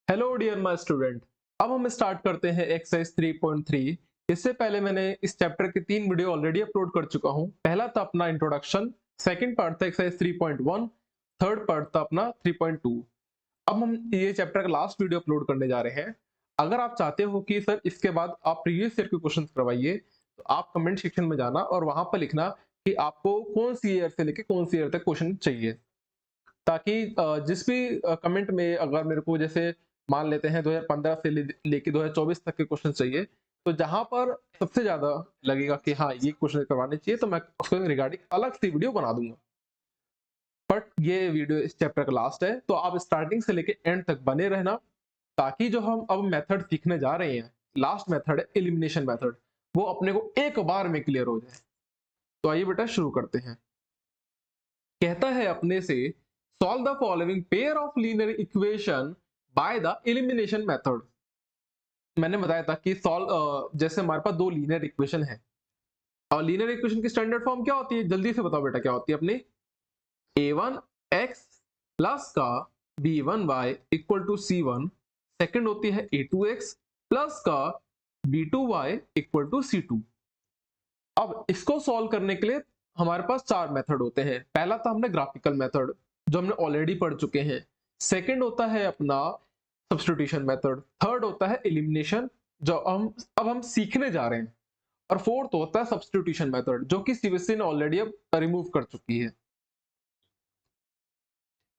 Hello dear my student. अब हम start करते हैं एक्सरसाइज 3.3। इससे पहले मैंने इस चैप्टर के 3 वीडियो ऑलरेडी अपलोड कर चुका हूं। पहला था अपना इंट्रोडक्शन, सेकंड पार्ट था एक्सरसाइज 3.1, थर्ड पार्ट था अपना 3.2। अब हम ये चैप्टर का लास्ट वीडियो अपलोड करने जा रहे हैं। अगर आप चाहते हो कि सर इसके बाद आप प्रीवियस ईयर के क्वेश्चन करवाइए तो आप कमेंट सेक्शन में जाना और वहां पर लिखना कि आपको कौन सी ईयर से लेकर कौन सी ईयर तक क्वेश्चन चाहिए, ताकि जिस भी कमेंट में अगर मेरे को जैसे मान लेते हैं 2015 से लेके 2024 तक के क्वेश्चन चाहिए, तो जहां पर सबसे ज्यादा लगेगा कि हाँ ये क्वेश्चन करवाने चाहिए तो मैं उसको रिगार्डिंग अलग से वीडियो बना दूंगा। बट ये वीडियो इस चैप्टर का लास्ट है तो आप स्टार्टिंग से लेके एंड तक बने रहना, ताकि जो हम अब मेथड सीखने जा रहे हैं, लास्ट मेथड है एलिमिनेशन मेथड, वो अपने को एक बार में क्लियर हो जाए। तो आइए बेटा शुरू करते हैं। कहता है अपने से solve the following pair of linear equation by the elimination method. मैंने बताया था कि सॉल्व जैसे हमारे पास दो लीनियर इक्वेशन है और लीनियर इक्वेशन की स्टैंडर्ड फॉर्म क्या होती है, जल्दी से बताओ बेटा क्या होती है अपनी। a1x प्लस का b1y equal to c1, second होती है a2x प्लस का b2y इक्वल टू c2। अब इसको सॉल्व करने के लिए हमारे पास चार मेथड होते हैं। पहला था हमने ग्राफिकल मेथड जो हमने ऑलरेडी पढ़ चुके हैं। सेकंड होता है अपना सब्स्टिट्यूशन मेथड। थर्ड होता है एलिमिनेशन जो हम सीखने जा रहे हैं। और फोर्थ होता है सब्स्टिट्यूशन मेथड जो कि सीबीएसई ने ऑलरेडी अब रिमूव कर चुकी है।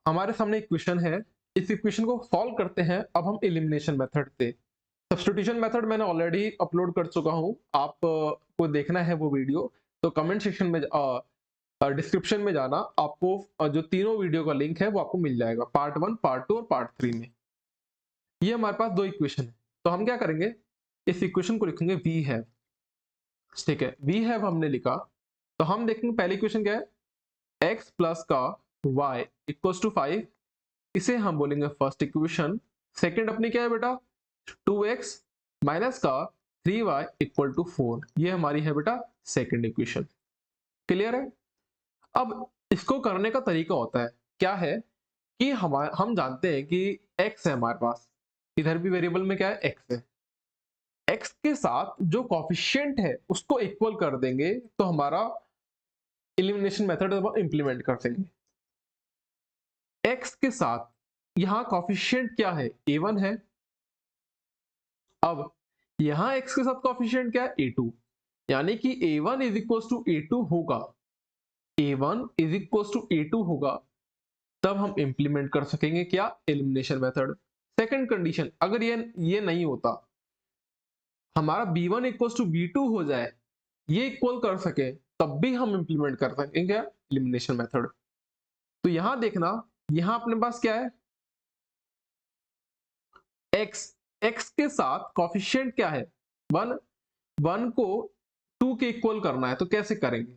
हमारे सामने इक्वेशन है, इस इक्वेशन को सॉल्व करते हैं अब हम एलिमिनेशन मेथड से। सब्स्टिट्यूशन मेथड मैंने ऑलरेडी अपलोड कर चुका हूं, आप को देखना है वो वीडियो तो कमेंट सेक्शन में डिस्क्रिप्शन में जाना, आपको जो तीनों वीडियो का लिंक है वो आपको मिल जाएगा, पार्ट 1, पार्ट 2 और पार्ट 3 में। ये हमारे पास दो इक्वेशन है तो हम क्या करेंगे, इस इक्वेशन को लिखेंगे वी हैव। ठीक है, वी हैव हमने लिखा तो हम देखेंगे पहली इक्वेशन क्या है, x प्लस का y इक्वल्स टू 5, इसे हम बोलेंगे फर्स्ट इक्वेशन। सेकंड अपनी क्या है बेटा, 2x माइनस का 3y इक्वल टू 4, ये हमारी है बेटा सेकंड इक्वेशन। क्लियर है। अब इसको करने का तरीका होता है क्या है कि हम जानते हैं कि x है हमारे पास, इधर भी वेरिएबल में क्या है x है, x के साथ जो कॉफिशिएंट है उसको इक्वल कर देंगे तो हमारा एलिमिनेशन मेथड इंप्लीमेंट कर देंगे। x के साथ यहां कॉफिशिएंट क्या है, a1 है। अब यहां x के साथ कॉफिशिएंट क्या है, a2, यानी कि a1 is equal to a2 होगा, a1 is equal to a2 होगा, तब हम इंप्लीमेंट कर सकेंगे क्या, एलिमिनेशन मेथड। सेकंड कंडीशन, अगर ये नहीं होता, हमारा b1 इक्वल टू b2 हो जाए, ये इक्वल कर सके, तब भी हम इंप्लीमेंट कर सकेंगे क्या, एलिमिनेशन मेथड। तो यहां देखना, यहां अपने पास क्या है, x, x के साथ कॉफिशिएंट क्या है, 1, 1 को 2 के इक्वल करना है तो कैसे करेंगे,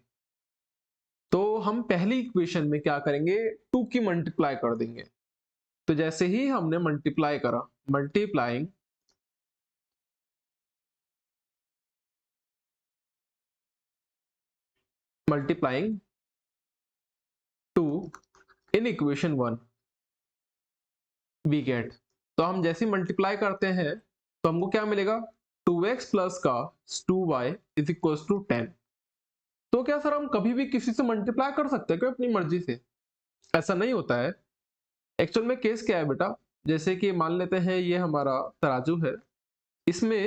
तो हम पहली इक्वेशन में क्या करेंगे, 2 की मल्टीप्लाई कर देंगे। तो जैसे ही हमने मल्टीप्लाई करा, multiplying multiplying 2 in equation 1 we get, तो हम जैसे मल्टीप्लाई करते हैं तो हमको क्या मिलेगा, 2x प्लस का 2y इज इक्वल टू 10। तो क्या सर हम कभी भी किसी से मल्टीप्लाई कर सकते हैं क्या अपनी मर्जी से, ऐसा नहीं होता है। एक्चुअल में केस क्या है बेटा, जैसे कि मान लेते हैं ये हमारा तराजू है, इसमें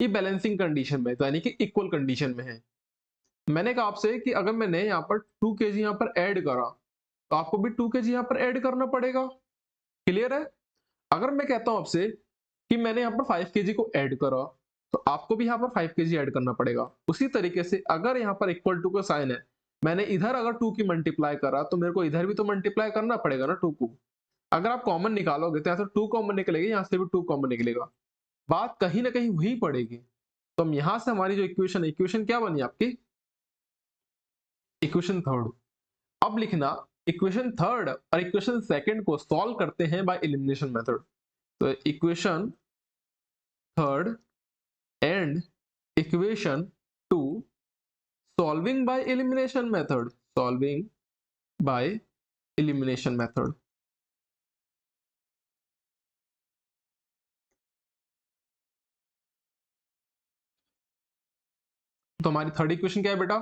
ये बैलेंसिंग कंडीशन में तो यानी कि इक्वल कंडीशन में है। मैंने कहा आपसे कि अगर मैंने यहाँ पर 2 kg यहाँ पर ऐड करा तो आपको भी 2 kg यहाँ पर ऐड करना पड़ेगा। क्लियर है। अगर मैं कहता हूं आपसे कि मैंने यहाँ पर 5 kg को ऐड करा तो आपको भी यहाँ पर 5 kg ऐड करना पड़ेगा। उसी तरीके से अगर यहाँ पर इक्वल टू का साइन है, मैंने इधर अगर 2 की मल्टीप्लाई करा तो मेरे को इधर भी तो मल्टीप्लाई करना पड़ेगा ना 2 को। अगर आप कॉमन निकालोगे तो यहाँ से 2 कॉमन निकलेगी, यहाँ से भी 2 कॉमन निकलेगा, बात कहीं ना कहीं वही पड़ेगी। तो हम यहां से हमारी जो इक्वेशन क्या बनी आपकी, इक्वेशन थर्ड। अब लिखना, इक्वेशन थर्ड और इक्वेशन सेकंड को सॉल्व करते हैं बाय एलिमिनेशन मेथड। तो equation third and equation two solving by elimination method, solving by elimination method. तो हमारी थर्ड इक्वेशन क्या है बेटा,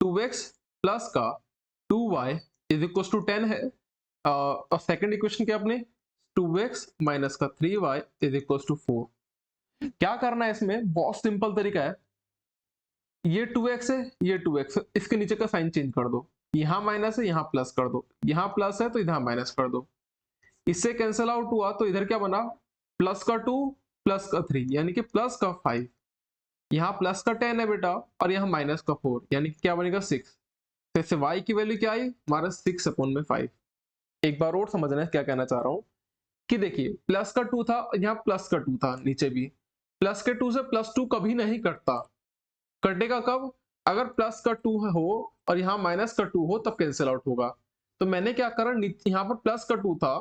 2x प्लस का 2y इज इक्वल टू 10 है। और सेकंड इक्वेशन क्या अपने 2x माइनस का 3y इज इक्वल टू 4। क्या करना है इसमें, बहुत सिंपल तरीका है। ये 2x है, ये 2x है, इसके नीचे का साइन चेंज कर दो, यहां माइनस है यहां प्लस कर दो, यहां प्लस है तो इधर माइनस कर दो, इससे कैंसिल आउट हुआ तो इधर क्या बना, प्लस का 2 प्लस का 3 यानी कि प्लस का 5, यहाँ प्लस का 10 है बेटा और यहाँ माइनस का 4 यानी कि क्या बनेगा 6। तो इससे y की वैल्यू क्या आई हमारा 6/5। एक बार और समझना है क्या कहना चाह रहा हूं कि देखिए प्लस का 2 था, यहाँ प्लस का 2 था, नीचे भी प्लस के 2 से प्लस 2 कभी नहीं कटता, कटेगा कब, अगर प्लस का 2 हो और यहाँ माइनस का 2 हो तब कैंसिल आउट होगा। तो मैंने क्या करा, यहाँ पर प्लस का 2 था,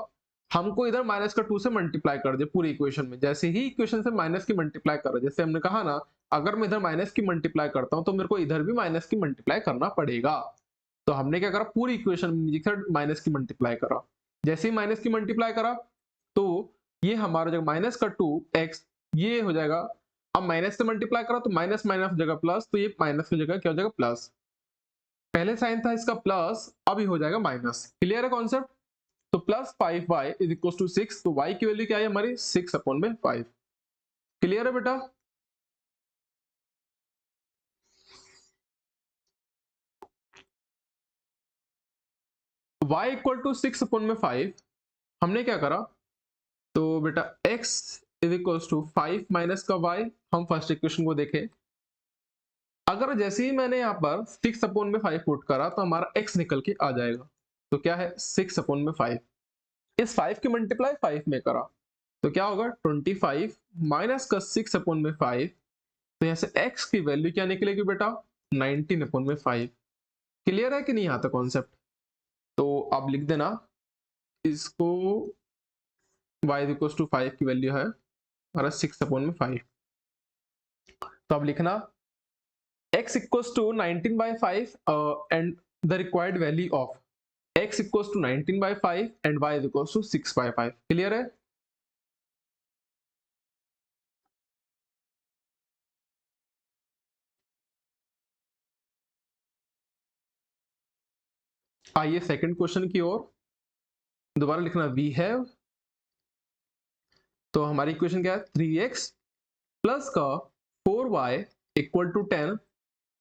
हमको इधर माइनस का 2 से मल्टीप्लाई कर दे पूरी इक्वेशन में। जैसे ही इक्वेशन से माइनस की मल्टीप्लाई करो, जैसे हमने कहा ना, अगर मैं इधर माइनस की मल्टीप्लाई करता हूं तो मेरे को इधर भी माइनस की मल्टीप्लाई करना पड़ेगा। तो हमने क्या करा, पूरी इक्वेशन में माइनस की मल्टीप्लाई करा। जैसे ही माइनस की मल्टीप्लाई करा तो ये हमारा जो माइनस का 2x ये हो जाएगा, अब माइनस से मल्टीप्लाई करा तो माइनस माइनस जगह प्लस, तो ये माइनस की जगह क्या हो जाएगा प्लस। पहले साइन था इसका प्लस, अब ये हो जाएगा माइनस। क्लियर है कॉन्सेप्ट। तो plus 5y is equal to 6, तो y की वैल्यू क्या है हमारी 6/5। क्लियर है बेटा। y इक्वल टू 6/5 हमने क्या करा, तो बेटा x is equal to 5 minus का y, हम फर्स्ट इक्वेशन को देखें। अगर जैसे ही मैंने यहाँ पर 6/5 पुट करा तो हमारा x निकल के आ जाएगा। तो क्या है 6/5, इस 5 की मल्टीप्लाई 5 में करा तो क्या होगा 25 माइनस का 6/5। तो यहाँ से x की वैल्यू क्या निकलेगी बेटा 19/5। क्लियर है कि नहीं आता कॉन्सेप्ट। तो आप लिख देना इसको, y इक्वल टू 5 की वैल्यू है हमारा 6/5। तो आप लिखना x equal to 19/5 and the required value of x equal to 19/5 and y equal to 6/5। Clear है। आइए सेकंड क्वेश्चन की ओर, दोबारा लिखना वी हैव। तो हमारी इक्वेशन क्या है 3x प्लस का 4y equal to 10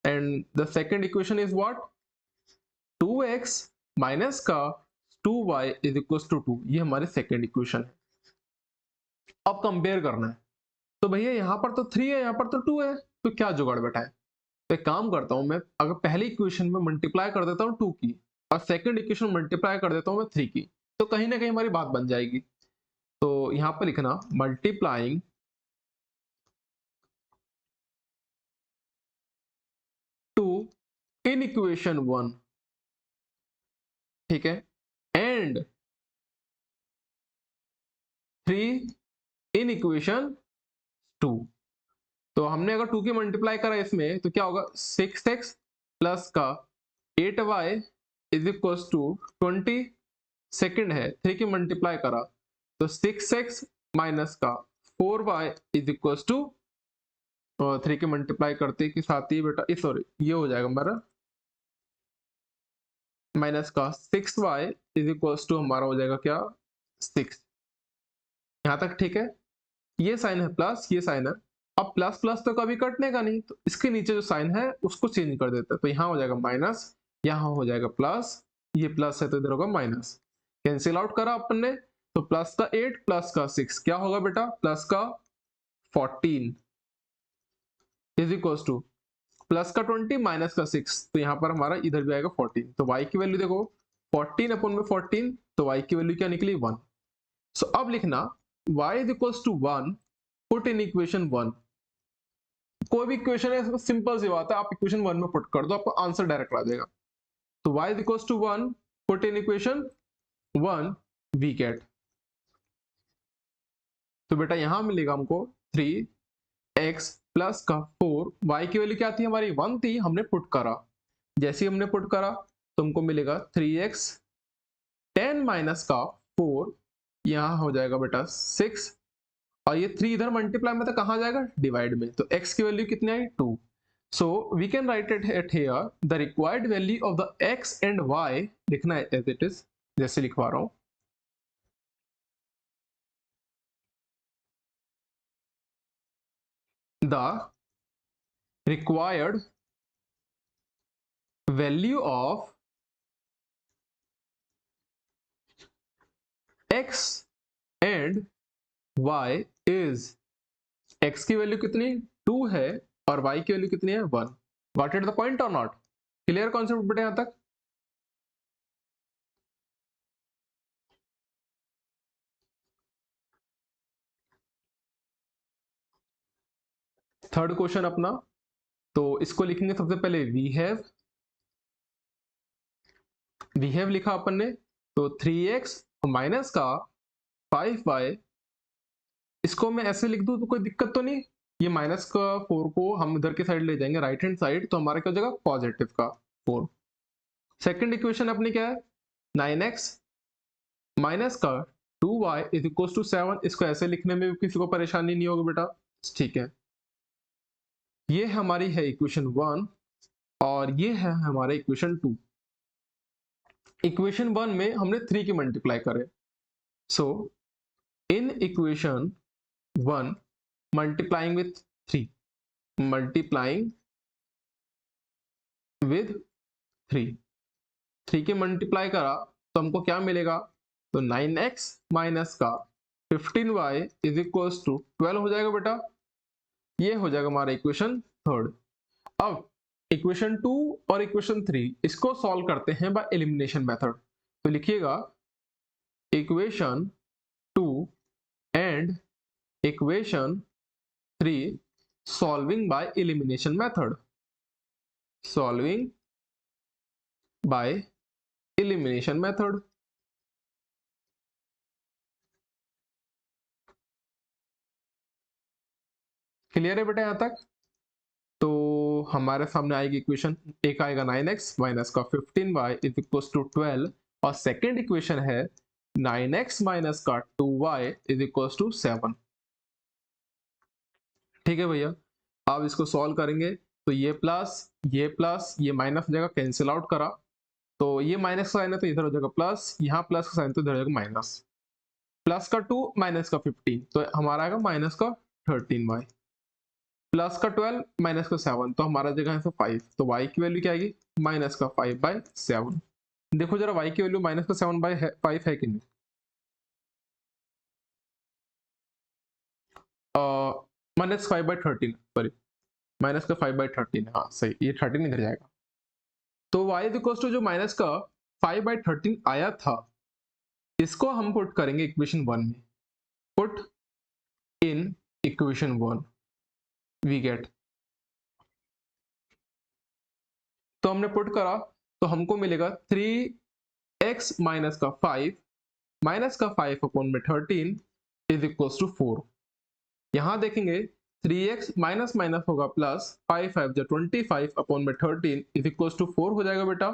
and the second equation is what 2x minus का 2y इज इक्वल टू 2। ये हमारी सेकंड इक्वेशन है। अब कंपेयर करना है, तो भैया यहाँ पर तो 3 है यहाँ पर तो 2 है, तो क्या जुगाड़ बैठा है। तो एक काम करता हूं मैं, अगर पहली इक्वेशन में मल्टीप्लाई कर देता हूं 2 की और सेकंड इक्वेशन मल्टीप्लाई कर देता हूं मैं 3 की, तो कहीं ना कहीं हमारी बात बन जाएगी। तो यहां पर लिखना मल्टीप्लाइंग 2 इन इक्वेशन 1, ठीक है, एंड 3 इन इक्वेशन 2। तो हमने अगर 2 की मल्टीप्लाई करा इसमें तो क्या होगा 6x प्लस का 8y is equal to 20। Second है 3 की मल्टीप्लाई करा तो 6x माइनस का 4y इज इक्वल टू 3 की मल्टीप्लाई करते के साथ ही बेटा सॉरी ये हो जाएगा हमारा माइनस का 6y इज इक्वल टू हमारा हो जाएगा क्या 6। यहां तक ठीक है। ये साइन है प्लस, ये साइन है, अब प्लस प्लस तो कभी कटने का नहीं, तो इसके नीचे जो साइन है उसको चेंज कर देते हैं। तो यहाँ हो जाएगा माइनस, यहाँ हो जाएगा प्लस, ये प्लस है तो इधर होगा माइनस। कैंसिल आउट करा अपन ने, तो प्लस का 8 प्लस का 6 क्या होगा बेटा प्लस का 14 इज इक्वल टू प्लस का 20 माइनस का 6, तो यहाँ पर हमारा इधर भी आएगा 14। तो y की वैल्यू देखो 14/14, तो y की वैल्यू क्या निकली 1। सो अब लिखना y is equal to 1 put in equation 1। कोई भी इक्वेशन है सिंपल सी बात है, आप इक्वेशन 1 में पुट कर दो आपको आंसर डायरेक्ट आ जाएगा। तो y is equal to 1 put in equation 1 we get, तो बेटा यहां मिलेगा हमको 3x प्लस का 4, y की वैल्यू क्या थी हमारी 1 थी, हमने पुट करा। जैसे ही हमने पुट करा तो हमको मिलेगा 3x 10 माइनस का 4, यहां हो जाएगा बेटा 6, और ये 3 इधर मल्टीप्लाई में तो कहां जाएगा डिवाइड में, तो x की वैल्यू कितनी आई 2। So we can write it at here the required value of the X and Y लिखना है एज इट इज, जैसे लिखवा रहा हूं। The required value of x and y is, x की वैल्यू कितनी 2 है और y की वैल्यू कितनी है 1। गॉट इट द पॉइंट और नॉट? क्लियर कॉन्सेप्ट बेटे यहां तक? थर्ड क्वेश्चन अपना, तो इसको लिखेंगे सबसे पहले वी हैव लिखा अपन ने, तो 3x माइनस का 5y, इसको मैं ऐसे लिख दूं तो कोई दिक्कत तो नहीं? ये माइनस का 4 को हम इधर की साइड ले जाएंगे राइट हैंड साइड, तो हमारा क्या हो जाएगा पॉजिटिव का 4। सेकंड इक्वेशन अपनी क्या है 9x माइनस का 2y इज इक्वल टू 7। इसको ऐसे लिखने में भी किसी को परेशानी नहीं होगी बेटा, ठीक है। ये हमारी है इक्वेशन 1 और ये है हमारा इक्वेशन 2। इक्वेशन 1 में हमने 3 की मल्टीप्लाई करे, so in equation 1 multiplying with 3, multiplying with 3 के मल्टीप्लाई करा तो हमको क्या मिलेगा, तो 9x माइनस का 15y इज इक्वल टू 12 हो जाएगा बेटा। ये हो जाएगा हमारा इक्वेशन थर्ड। अब इक्वेशन 2 और इक्वेशन 3 इसको सॉल्व करते हैं बाय एलिमिनेशन मेथड। तो लिखिएगा equation 2 and equation 3 solving by elimination method, solving by elimination method. Clear है बेटा यहां तक? तो हमारे सामने आएगी इक्वेशन, एक आएगा 9x माइनस का 15y इज इक्वल टू 12 और सेकेंड इक्वेशन है 9x माइनस का 2y इज इक्वल टू 7। ठीक है भैया, अब इसको सॉल्व करेंगे तो ये माइनस हो जाएगा, कैंसिल आउट करा तो ये माइनस का साइन है तो इधर हो जाएगा प्लस, यहाँ प्लस का साइन तो इधर हो जाएगा माइनस। प्लस का 2 माइनस का 15 तो हमारा आएगा माइनस का 13y, प्लस का 12 माइनस का 7 तो हमारा जगह है 5, तो y की वैल्यू क्या आएगी माइनस का 5/7। देखो जरा y की वैल्यू माइनस का 7/5 है कि नहीं? माइनस 5/13, सॉरी माइनस का 5/13, हाँ सही, ये 13 इधर जाएगा। तो y इक्वल्स टू जो माइनस का 5/13 आया था, इसको हम पुट करेंगे इक्वेशन 1 में। Put in equation 1 we get, तो हमने पुट करा तो हमको मिलेगा 3x माइनस का 5 माइनस का 5 अपॉन में 13 इज इक्वल टू 4। यहां देखेंगे 3x माइनस माइनस होगा प्लस, 5 5 जो 25 अपॉन में 13 इज इक्वल टू 4 हो जाएगा बेटा।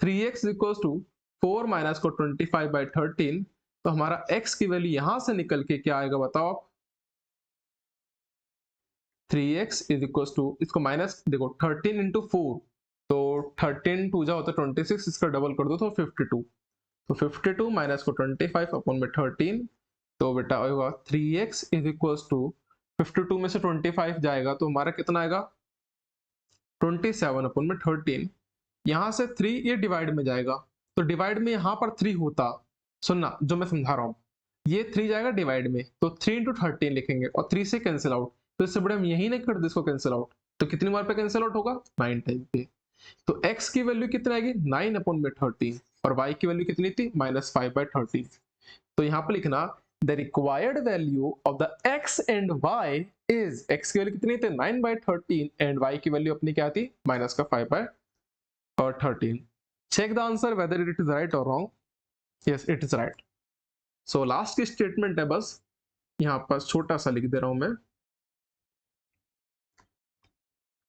3x इक्वल टू 4 माइनस को 25/13, तो हमारा x की वैल्यू यहां से निकल के क्या आएगा बताओ आप? 3x इज इक्वल टू, इसको माइनस देखो 13 इंटू 4, तो 13 टू जा होता है 26, इसका डबल कर दो तो 52, तो 52 माइनस को 25 अपॉन में 13, तो बेटा होगा 3x इज इक्वल टू 52 में से 25 जाएगा तो हमारा कितना आएगा 27 अपॉन में 13। यहां से 3 ये डिवाइड में जाएगा, तो डिवाइड में यहां पर 3 होता, सुनना जो मैं समझा रहा हूं, ये 3 जाएगा डिवाइड में तो 3 इंटू 13 लिखेंगे और 3 से कैंसिल आउट, तो इससे बड़े हम यही नहीं कर दे इसको कैंसिल आउट, तो कितनी बार पे कैंसिल आउट होगा 9 टाइम पे। तो x की वैल्यू कितनी आएगी 9 अपॉन में 13 और y की वैल्यू कितनी थी -5/13। तो यहाँ पे लिखना the required value of the x and y is, x की वैल्यू कितनी थी 9/13 एंड y की वैल्यू अपनी क्या थी माइनस का 5/13। Check the answer whether it is right और wrong. Yes it is right. So last की स्टेटमेंट है, बस यहाँ पर छोटा सा लिख दे रहा हूं मैं,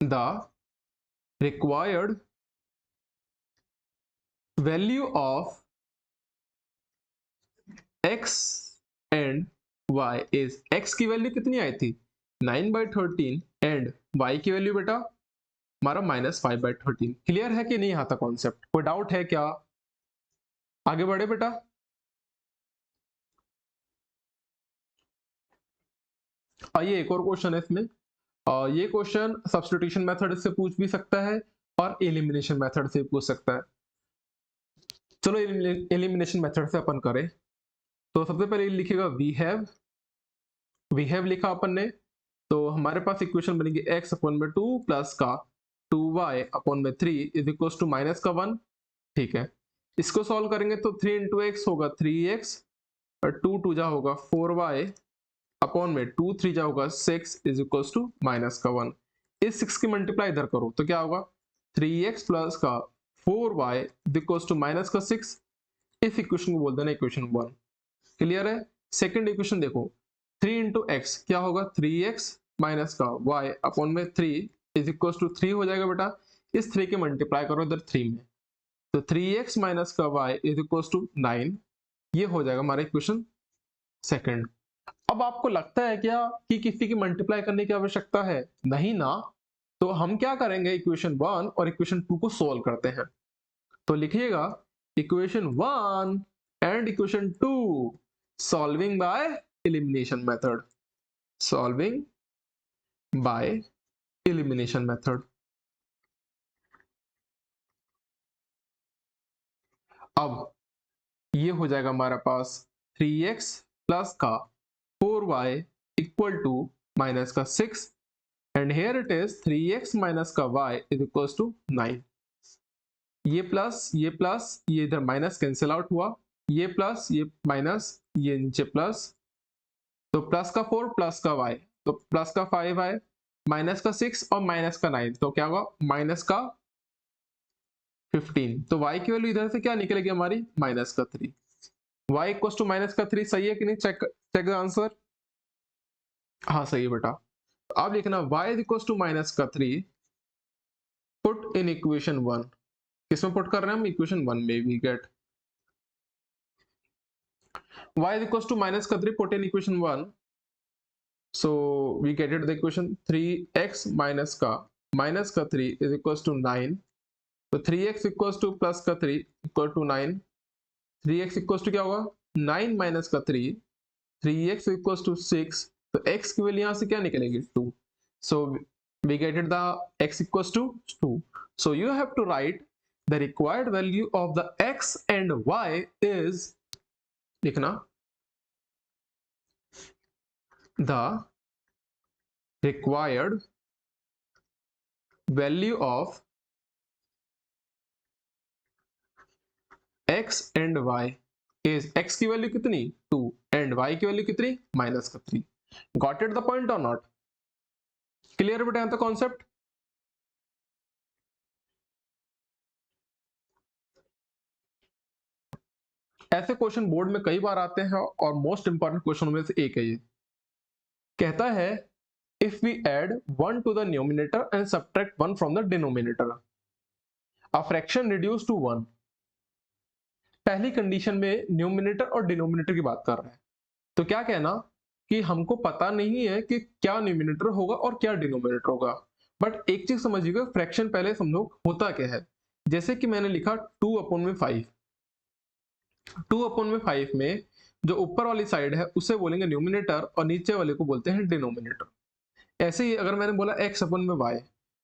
the required value of x and y is, x की वैल्यू कितनी आई थी 9/13 एंड y की वैल्यू बेटा हमारा -5/13। क्लियर है कि नहीं यहाँ तक कॉन्सेप्ट? कोई डाउट है क्या? आगे बढ़े बेटा। आइए एक और क्वेश्चन है इसमें। ये क्वेश्चन सब्स्टिट्यूशन मेथड से पूछ भी सकता है और एलिमिनेशन मेथड से पूछ सकता है। चलो एलिमिनेशन मेथड से अपन करें तो सबसे पहले लिखेगा वी हैव लिखा अपन ने, तो हमारे पास इक्वेशन बनेगी x अपॉन में 2 प्लस का 2y अपॉन में 3 इज इक्वल टू माइनस का 1। ठीक है, इसको सॉल्व करेंगे तो 3 इंटू एक्स होगा 3x और 2 2 जा होगा 4y अपॉन में 2 3 जा होगा 6 इज इक्वल टू माइनस का 1। इस 6 की मल्टीप्लाई इधर करो तो क्या होगा 3x प्लस का 4y is equal to minus का 6। इस इक्वेशन को बोल देना इक्वेशन 1। क्लियर है? सेकंड इक्वेशन देखो 3 इंटू एक्स क्या होगा 3x माइनस का y अपॉन में 3 इज इक्वल टू 3 हो जाएगा बेटा। इस 3 के मल्टीप्लाई करो इधर 3 में तो 3x माइनस का y इज इक्वल टू 9। ये हो जाएगा हमारा इक्वेशन सेकंड। अब आपको लगता है क्या कि किसी की मल्टीप्लाई करने की आवश्यकता है? नहीं ना। तो हम क्या करेंगे इक्वेशन 1 और इक्वेशन 2 को सोल्व करते हैं। तो लिखिएगा equation 1 and equation 2 solving by elimination method. Solving by elimination method. अब ये हो जाएगा हमारे पास 3x प्लस का 4y इक्वल टू माइनस का 6 and here it is 3x minus का y इज इक्वल टू 9। ये प्लस ये इधर माइनस कैंसिल आउट हुआ, ये प्लस ये माइनस ये नीचे प्लस, तो प्लस का 4 प्लस का y तो प्लस का 5 है माइनस का 6 और माइनस का 9 तो क्या होगा माइनस का 15। तो y की वैल्यू इधर से क्या निकलेगी हमारी माइनस का 3। y इक्वल टू माइनस का 3 सही है कि नहीं? Check the answer. हाँ सही है बेटा। अब लिखना y is equal to minus का 3 पुट इन इक्वेशन 1। किसमें पुट कर रहे हैं हम? इक्वेशन 1 में। We get y is equals to minus का 3 put in equation 1, so we get it the equation 3x minus का 3 is equals to 9, तो 3x equals to plus का 3 equal to 9, 3x equals to क्या होगा 9 minus का 3, 3x equals to 6, तो x की value यहाँ से क्या निकलेगी 2, so we get it the x equals to 2, so you have to write the required value of the x and y is लिखना the required value of x and y is x की value कितनी 2 and y की value कितनी minus का 3। Got it the point और not? Clear बेटा यहाँ तक कॉन्सेप्ट? ऐसे क्वेश्चन बोर्ड में कई बार आते हैं और मोस्ट इंपॉर्टेंट क्वेश्चन में से एक है ये। कहता है if we add 1 to the numerator and subtract 1 from the denominator a fraction reduce to 1। पहली कंडीशन में न्यूमिनेटर और डिनोमिनेटर की बात कर रहे हैं, तो क्या कहना कि हमको पता नहीं है कि क्या न्यूमिनेटर होगा और क्या डिनोमिनेटर होगा, बट एक चीज समझिएगा फ्रैक्शन पहले समझो होता क्या है। जैसे कि मैंने लिखा 2 अपॉन में 5, 2 अपॉन में 5 में जो ऊपर वाली साइड है उसे बोलेंगे न्यूमिनेटर और नीचे वाले को बोलते हैं डिनोमिनेटर। ऐसे ही अगर मैंने बोला x अपॉन में y,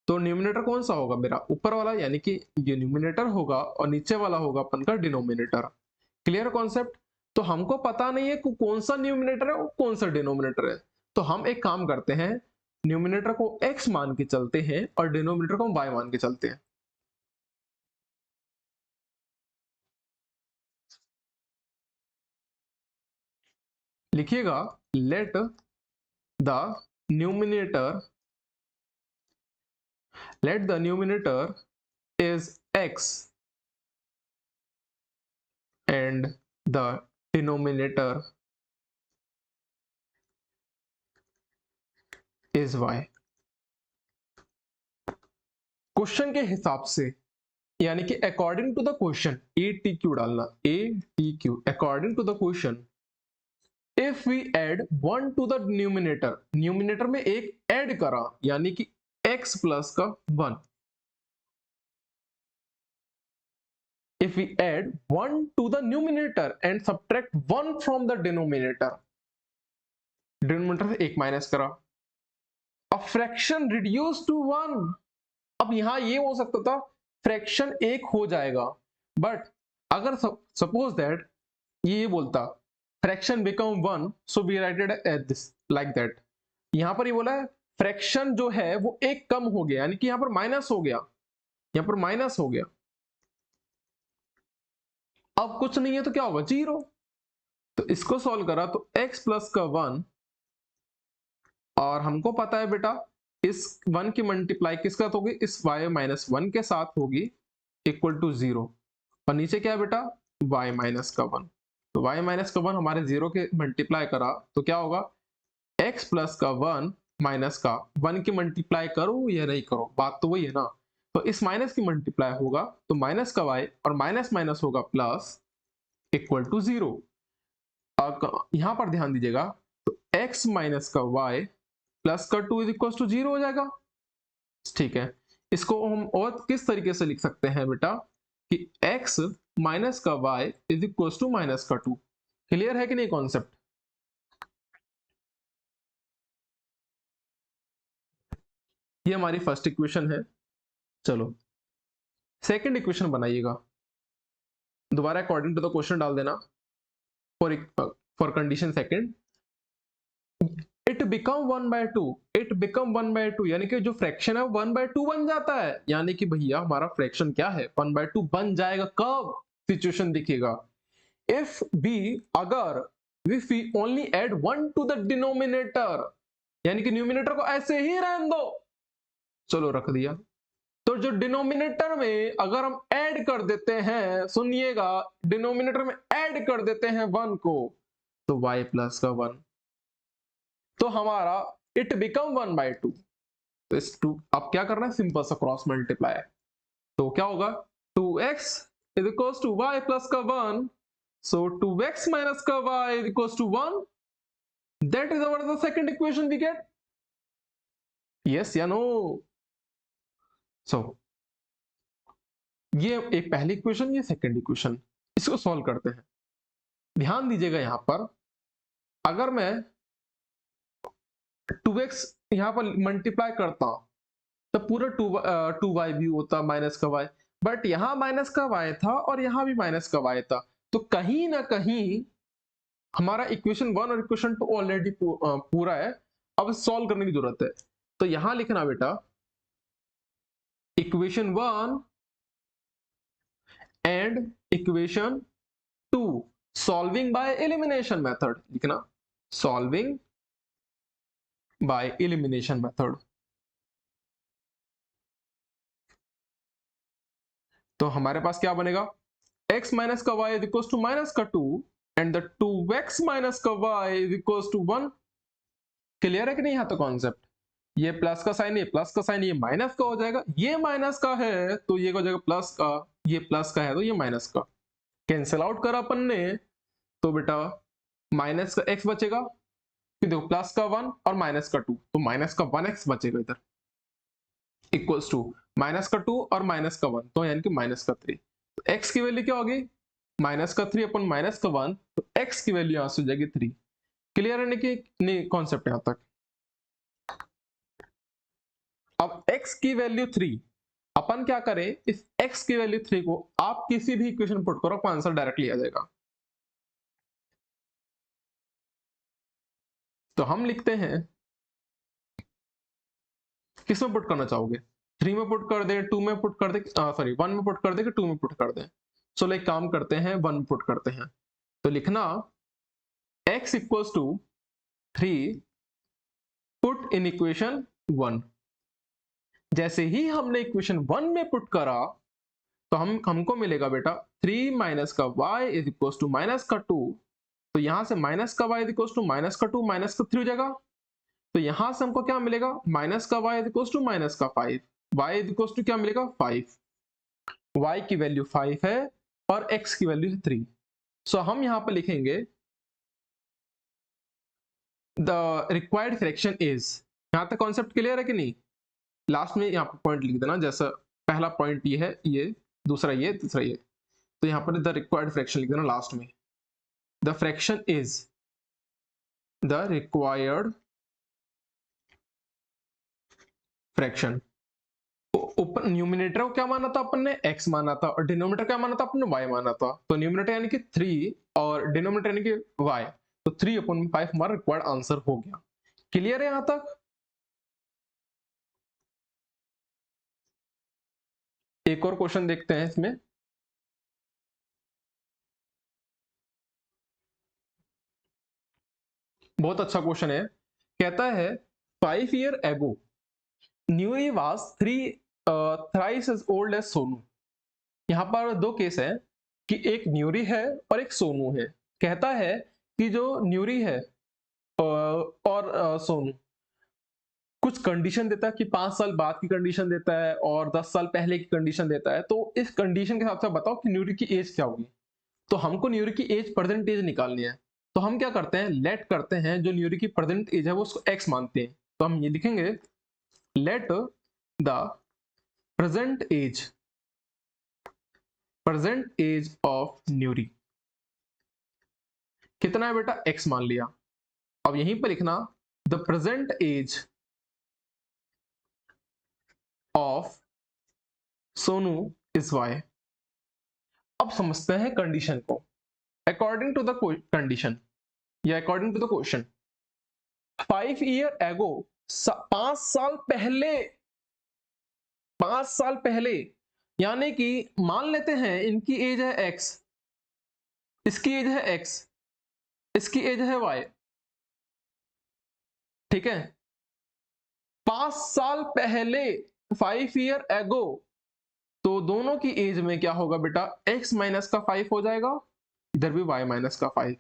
तो न्यूमिनेटर कौन सा होगा मेरा ऊपर वाला यानी कि ये न्यूमिनेटर होगा और नीचे वाला होगा अपन का डिनोमिनेटर। Clear concept? तो हमको पता नहीं है कि कौन सा न्यूमिनेटर है और कौन सा डिनोमिनेटर है, तो हम एक काम करते हैं न्यूमिनेटर को x मान के चलते हैं और डिनोमिनेटर को y मान के चलते हैं। लिखिएगा let the numerator is x and the denominator is y। Question के हिसाब से यानी कि according to the question ATQ डालना, ATQ according to the question if we add 1 to the numerator, numerator में एक ऐड करा यानी कि x प्लस का 1, if we add 1 to the numerator and subtract 1 from the denominator, denominator से एक minus करा, a fraction reduced to 1, अब यहां ये हो सकता था फ्रैक्शन एक हो जाएगा, बट अगर सपोज दैट ये बोलता fraction become 1, so we write it as this like that, यहां पर ये बोला है फ्रैक्शन जो है वो एक कम हो गया, यानी कि यहां पर माइनस हो गया, यहां पर माइनस हो गया, अब कुछ नहीं है तो क्या होगा, 0। तो इसको सॉल्व करा तो x प्लस का 1, और हमको पता है बेटा इस 1 की मल्टीप्लाई किसके साथ होगी, इस y माइनस 1 के साथ होगी, इक्वल टू 0, और नीचे क्या है बेटा y माइनस का 1, तो y माइनस का 1 हमारे 0 के मल्टीप्लाई करा तो क्या होगा, x प्लस का 1 माइनस का 1 की मल्टीप्लाई करो या नहीं करो, बात तो वही है ना, तो इस माइनस की मल्टीप्लाई होगा तो माइनस का y और माइनस माइनस होगा प्लस, इक्वल टू 0। यहां पर ध्यान दीजिएगा तो x माइनस का y प्लस का 2 इज इक्वल टू 0 हो जाएगा, ठीक है। इसको हम और किस तरीके से लिख सकते हैं बेटा कि x माइनस का y is equal to minus का 2, क्लियर है कि नहीं कॉन्सेप्ट? ये हमारी फर्स्ट इक्वेशन है। चलो सेकंड इक्वेशन बनाइएगा, दोबारा अकॉर्डिंग टू द क्वेश्चन डाल देना, for condition second, it become 1/2, it become 1/2 यानी कि जो फ्रैक्शन है 1/2 बन जाता है, यानी कि भैया हमारा फ्रैक्शन क्या है 1/2 बन जाएगा, कब सिचुएशन दिखेगा, इफ बी अगर if we only add 1 to the denominator, यानी कि न्यूमिनेटर को ऐसे ही रहने दो, चलो रख दिया, तो जो डिनोमिनेटर में अगर हम ऐड कर देते हैं, सुनिएगा डिनोमिनेटर में ऐड कर देते हैं 1 को, तो y प्लस का 1, तो हमारा इट बिकम 1/2, तो इस 2 अब क्या करना है, सिंपल सा क्रॉस मल्टीप्लाई, तो क्या होगा 2x is equals to y plus का 1, so 2x minus का y is equals to 1, that is our the second equation we get, yes या no, so ये एक पहली इक्वेशन, ये सेकंड इक्वेशन, इसको सॉल्व करते हैं। ध्यान दीजिएगा यहां पर अगर मैं 2x यहां पर मल्टीप्लाई करता तो पूरा 2y भी होता माइनस का y, बट यहां माइनस का y था और यहां भी माइनस का y था, तो कहीं ना कहीं हमारा इक्वेशन 1 और इक्वेशन 2 ऑलरेडी पूरा है, अब सॉल्व करने की जरूरत है, तो यहां लिखना बेटा equation 1 and equation 2 solving by elimination method, लिखना सॉल्विंग बाय एलिमिनेशन मेथड, तो हमारे पास क्या बनेगा x माइनस का y is equal to minus का 2 एंड द 2x माइनस का y is equal to 1, clear है कि नहीं यहाँ तो कॉन्सेप्ट, ये प्लस का साइन, ये प्लस का साइन, ये माइनस का हो जाएगा, ये माइनस का है तो ये हो जाएगा प्लस का, ये प्लस का है तो ये माइनस का, कैंसिल आउट करा अपन ने, तो बेटा माइनस का x बचेगा, फिर देखो प्लस का 1 और माइनस का 2, तो माइनस का 1x बचेगा इधर, इक्वल्स टू माइनस का 2 और माइनस का 1, तो यानी कि माइनस का 3, तो x की वैल्यू क्या होगी माइनस का 3 अपन माइनस का 1, तो x की वैल्यू यहां से हो जाएगी 3, क्लियर है नहीं कॉन्सेप्ट यहां तक। अब x की वैल्यू 3, अपन क्या करें इस x की वैल्यू 3 को आप किसी भी इक्वेशन पुट करो, आपको आंसर डायरेक्टली आ जाएगा, तो हम लिखते हैं किस में पुट करना चाहोगे, 3 में पुट कर दे, 2 में पुट कर दे, सॉरी 1 में पुट कर दे कि 2 में पुट कर दे, चलो एक काम करते हैं 1 में पुट करते हैं, तो लिखना x equals to 3 put in equation 1, जैसे ही हमने इक्वेशन 1 में पुट करा तो हमको मिलेगा बेटा 3 माइनस का y is equals to minus का 2, तो यहां से माइनस का y is equals to minus का 2 माइनस का 3 हो जाएगा, तो यहां से हमको क्या मिलेगा माइनस का y is equals to minus का 5, y इज इक्वल्स टू क्या मिलेगा 5, y की वैल्यू 5 है और x की वैल्यू है 3, सो हम यहां पर लिखेंगे द रिक्वायर्ड फ्रैक्शन इज। यहां तक कॉन्सेप्ट क्लियर है कि नहीं? लास्ट में यहाँ पर पॉइंट लिख देना, जैसा पहला पॉइंट ये है, ये दूसरा ये, तीसरा ये, तो यहाँ पर द रिक्वायर्ड फ्रैक्शन लिख देना लास्ट में। The fraction is the required fraction. ऊपर न्यूमिनेटर को क्या माना था अपन ने? x माना था, और डिनोमिनेटर क्या माना था अपन ने? y माना था। तो न्यूमिनेटर यानी कि 3 और डिनोमिनेटर यानी कि y, तो 3/5 हमारा रिक्वायर्ड आंसर हो गया। क्लियर है यहां तक? एक और क्वेश्चन देखते हैं इसमें। बहुत अच्छा क्वेश्चन है। कहता है 5 year ago Nuri was thrice as old as Sonu. यहाँ पर दो केस है कि एक न्यूरी है और एक सोनू है। कहता है कि जो न्यूरी है और सोनू, कुछ कंडीशन देता है कि 5 साल बाद की कंडीशन देता है और 10 साल पहले की कंडीशन देता है। तो इस कंडीशन के हिसाब से बताओ कि न्यूरी की एज क्या होगी। तो हमको न्यूरी की एज परसेंटेज निकालनी है। तो हम क्या करते हैं, लेट करते हैं जो न्यूरी की प्रेजेंट एज है वो उसको x मानते हैं। तो हम ये लिखेंगे let the present age of Nuri कितना है बेटा? x मान लिया। अब यहीं पर लिखना the present age of Sonu is y। अब समझते हैं कंडीशन को। अकॉर्डिंग टू द कंडीशन या according to the question, 5 year ago 5 साल पहले, 5 साल पहले यानी कि मान लेते हैं इनकी एज है x, इसकी एज है x, इसकी एज है y, ठीक है। 5 साल पहले 5 year ago, तो दोनों की एज में क्या होगा बेटा? x माइनस का 5 हो जाएगा, इधर भी y माइनस का 5।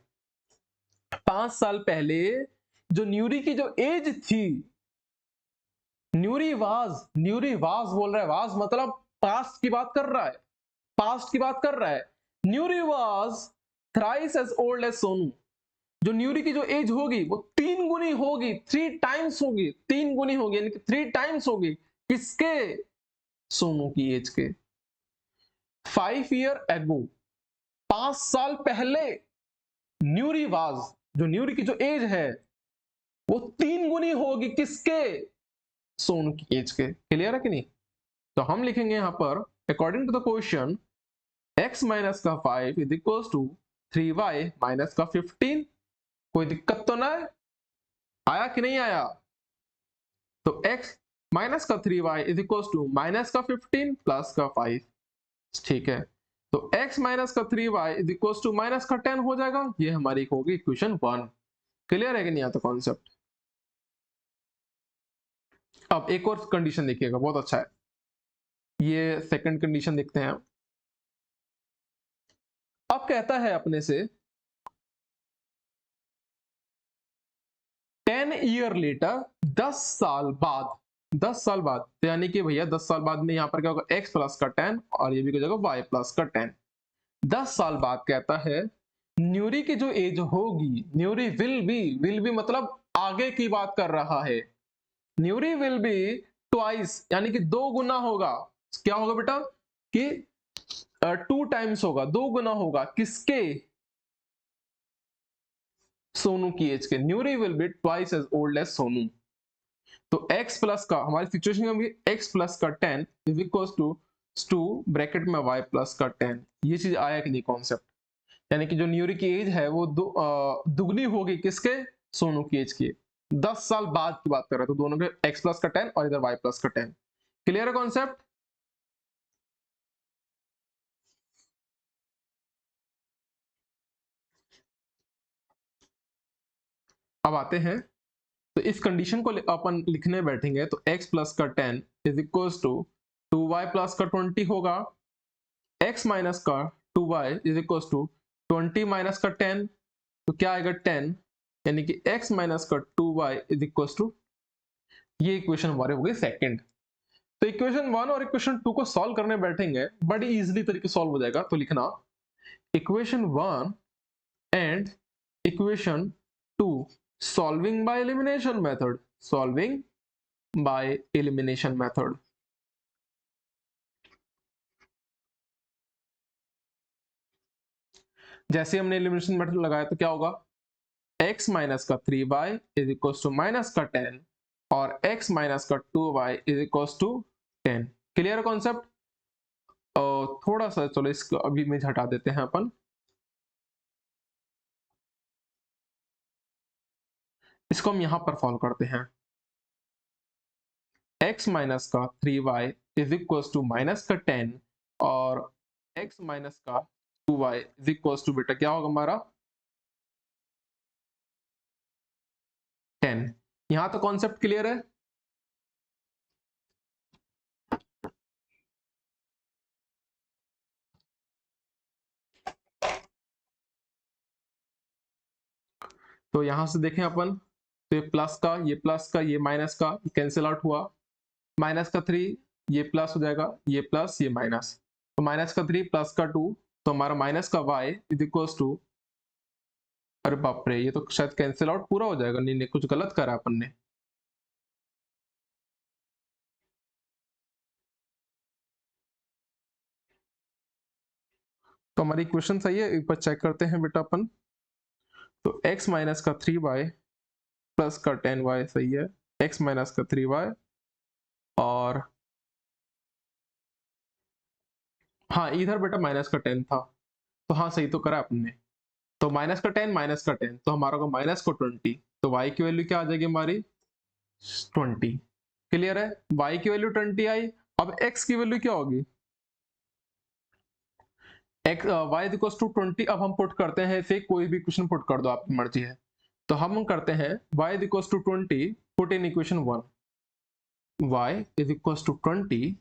5 साल पहले जो न्यूरी की जो एज थी, न्यूरी वाज बोल रहा है, वाज मतलब पास्ट की बात कर रहा है, पास्ट की बात कर रहा है। Nuri was thrice as old as Sonu. जो न्यूरी की जो एज होगी वो 3 गुनी होगी, 3 टाइम्स होगी, 3 गुनी होगी, यानी कि 3 टाइम्स होगी किसके? सोनू की एज के। 5 year ago 5 साल पहले न्यूरी वाज, जो न्यूरी की जो एज है वो 3 गुनी होगी किसके? सोनू की एज के। क्लियर है कि नहीं? तो हम लिखेंगे यहां पर according to the question x minus का 5 is equal to 3y minus का 15। कोई दिक्कत तो ना है? आया कि नहीं आया? तो x माइनस का 3y is equal to minus का 15 प्लस का 5, ठीक है। तो x माइनस का 3y is equal to minus का 10 हो जाएगा। ये हमारी होगी इक्वेशन 1। क्लियर है कि नहीं आता कॉन्सेप्ट? अब एक और कंडीशन देखिएगा, बहुत अच्छा है। ये सेकंड कंडीशन देखते हैं। अब कहता है अपने से 10 ईयर लेटर, 10 साल बाद, 10 साल बाद, तो यानी कि भैया 10 साल बाद में यहां पर क्या होगा? x प्लस का 10 और ये भी हो जाएगा y प्लस का 10। 10 साल बाद कहता है न्यूरी की जो एज होगी, न्यूरी विल बी मतलब आगे की बात कर रहा है। न्यूरी विल बी ट्वाइस यानी कि 2 गुना होगा। क्या होगा बेटा? कि 2 टाइम्स होगा, 2 गुना होगा किसके? सोनू की एज के। Nuri will be twice as old as Sonu. तो x प्लस का, हमारी सिचुएशन होगी x प्लस का 10 इज इक्वल टू ब्रैकेट में y प्लस का 10। ये चीज आया कि नहीं कॉन्सेप्ट? यानी कि जो न्यूरी की एज है वो दुगनी होगी किसके? सोनू की एज की। 10 साल बाद की बात कर रहे हैं, तो दोनों के x प्लस का 10 और इधर y प्लस का 10। क्लियर है कॉन्सेप्ट? अब आते हैं, तो इस कंडीशन को अपन लिखने बैठेंगे तो x प्लस का 10 is equal to 2y plus का 20 होगा। x माइनस का 2y is equal to 20 minus का 10, तो क्या आएगा? 10, यानी कि x माइनस का 2y इज इक्वल टू, ये इक्वेशन हमारे हो गई सेकंड। तो इक्वेशन 1 और इक्वेशन 2 को सॉल्व करने बैठेंगे, बड़ी इजीली तरीके सॉल्व हो जाएगा। तो लिखना equation 1 and equation 2 solving by elimination method, solving by elimination method. जैसे हमने एलिमिनेशन मेथड लगाया तो क्या होगा, x माइनस का 3y is equal to minus का 10 और x माइनस का 2y is equal to 10। Clear concept? थोड़ा सा चलो इसको अभी में हटा देते हैं अपन। इसको हम यहां पर सॉल्व करते हैं। x माइनस का 3y is equal to minus का 10 और x माइनस का 2y इज इक्वल टू बेटा क्या होगा हमारा 10। यहां तो कॉन्सेप्ट क्लियर है। तो यहां से देखें अपन, तो ये प्लस का, ये प्लस का, ये माइनस का कैंसिल आउट हुआ, माइनस का 3, ये प्लस हो जाएगा, ये प्लस ये माइनस, तो माइनस का 3 प्लस का 2, तो हमारा माइनस का y इज इक्वल टू, अरे बाप रे ये तो शायद कैंसिल आउट पूरा हो जाएगा, नहीं नहीं कुछ गलत करा अपन ने। तो हमारी इक्वेशन सही है, एक बार चेक करते हैं बेटा अपन। तो x माइनस का 3y प्लस का 10y सही है, x माइनस का 3y और हाँ इधर बेटा माइनस का 10 था, तो हाँ सही तो करा आपने। तो माइनस का 10 माइनस का 10 तो हमारा होगा माइनस को 20, तो y की वैल्यू क्या आ जाएगी हमारी 20। क्लियर है, y की वैल्यू 20 आई। अब x की वैल्यू क्या होगी, x y is equal to 20। अब हम पुट करते हैं इसे, कोई भी क्वेश्चन पुट कर दो आपकी मर्जी है। तो हम करते हैं y is equal to 20 put in equation 1, y is equal to 20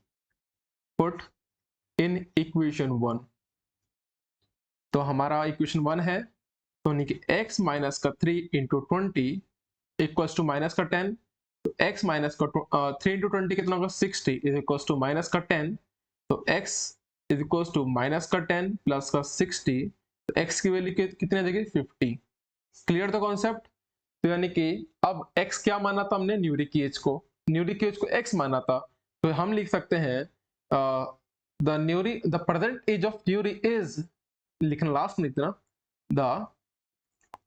put in equation 1। तो हमारा इक्वेशन 1 है, तो यानी कि x माइनस का 3 इंटू 20 इक्वल्स टू माइनस का 10, तो x माइनस का 3 इंटू 20 कितना होगा 60 इज इक्वल्स टू माइनस का 10, तो x is equals to minus का 10 प्लस का 60, तो x की वैल्यू कितनी आ जाएगी 50। Clear the concept? तो यानी कि अब x क्या माना था हमने, न्यूरिक एज को, न्यूरिक एज को x माना था, तो हम लिख सकते हैं the present age of Nuri is, लिखना लास्ट में इतना, the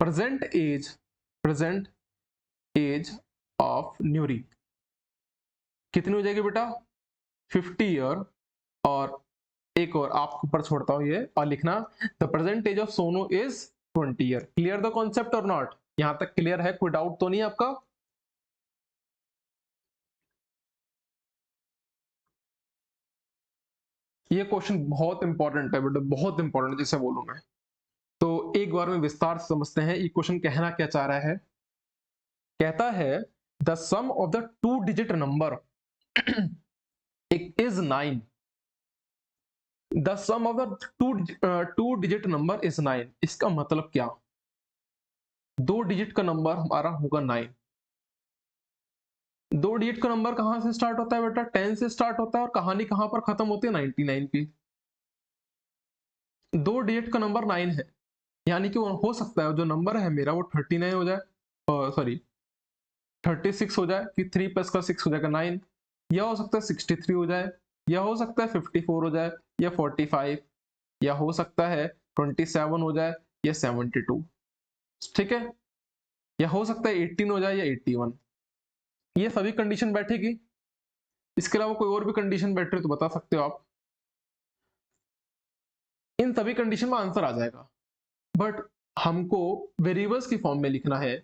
present age of Nuri कितनी हो जाएगी बेटा 50 ईयर। और एक और आपके ऊपर छोड़ता हूं ये, और लिखना the present age of Sonu is 20 year. Clear the concept और नॉट? यहां तक क्लियर है, कोई डाउट तो नहीं है आपका? ये क्वेश्चन बहुत इंपॉर्टेंट है बेटा, बहुत इंपॉर्टेंट जिसे बोलूं मैं। तो एक बार में विस्तार से समझते हैं ये क्वेश्चन कहना क्या चाह रहा है। कहता है the sum of the two digit number is 9, the sum of the two digit number is 9। इसका मतलब क्या, दो डिजिट का नंबर हमारा होगा 9। दो डिजिट का नंबर कहां से स्टार्ट होता है बेटा 10 से स्टार्ट होता है, और कहानी कहां पर खत्म होती है 99 की। दो डिजिट का नंबर 9 है, यानी कि वो हो सकता है जो नंबर है मेरा वो 39 हो जाए, सॉरी 36 हो जाए, कि 3 प्लस का 6 हो जाएगा 9, या हो सकता है 63 हो जाए, या हो सकता है 54 हो जाए, या 45, या हो सकता है 27 हो जाए, या 72। ठीक है, या हो सकता है 18 हो जाए या 81। ये सभी कंडीशन बैठेगी। इसके अलावा कोई और भी कंडीशन बैठ रही तो बता सकते हो आप। इन सभी कंडीशन में आंसर आ जाएगा, बट हमको वेरिएबल्स की फॉर्म में लिखना है।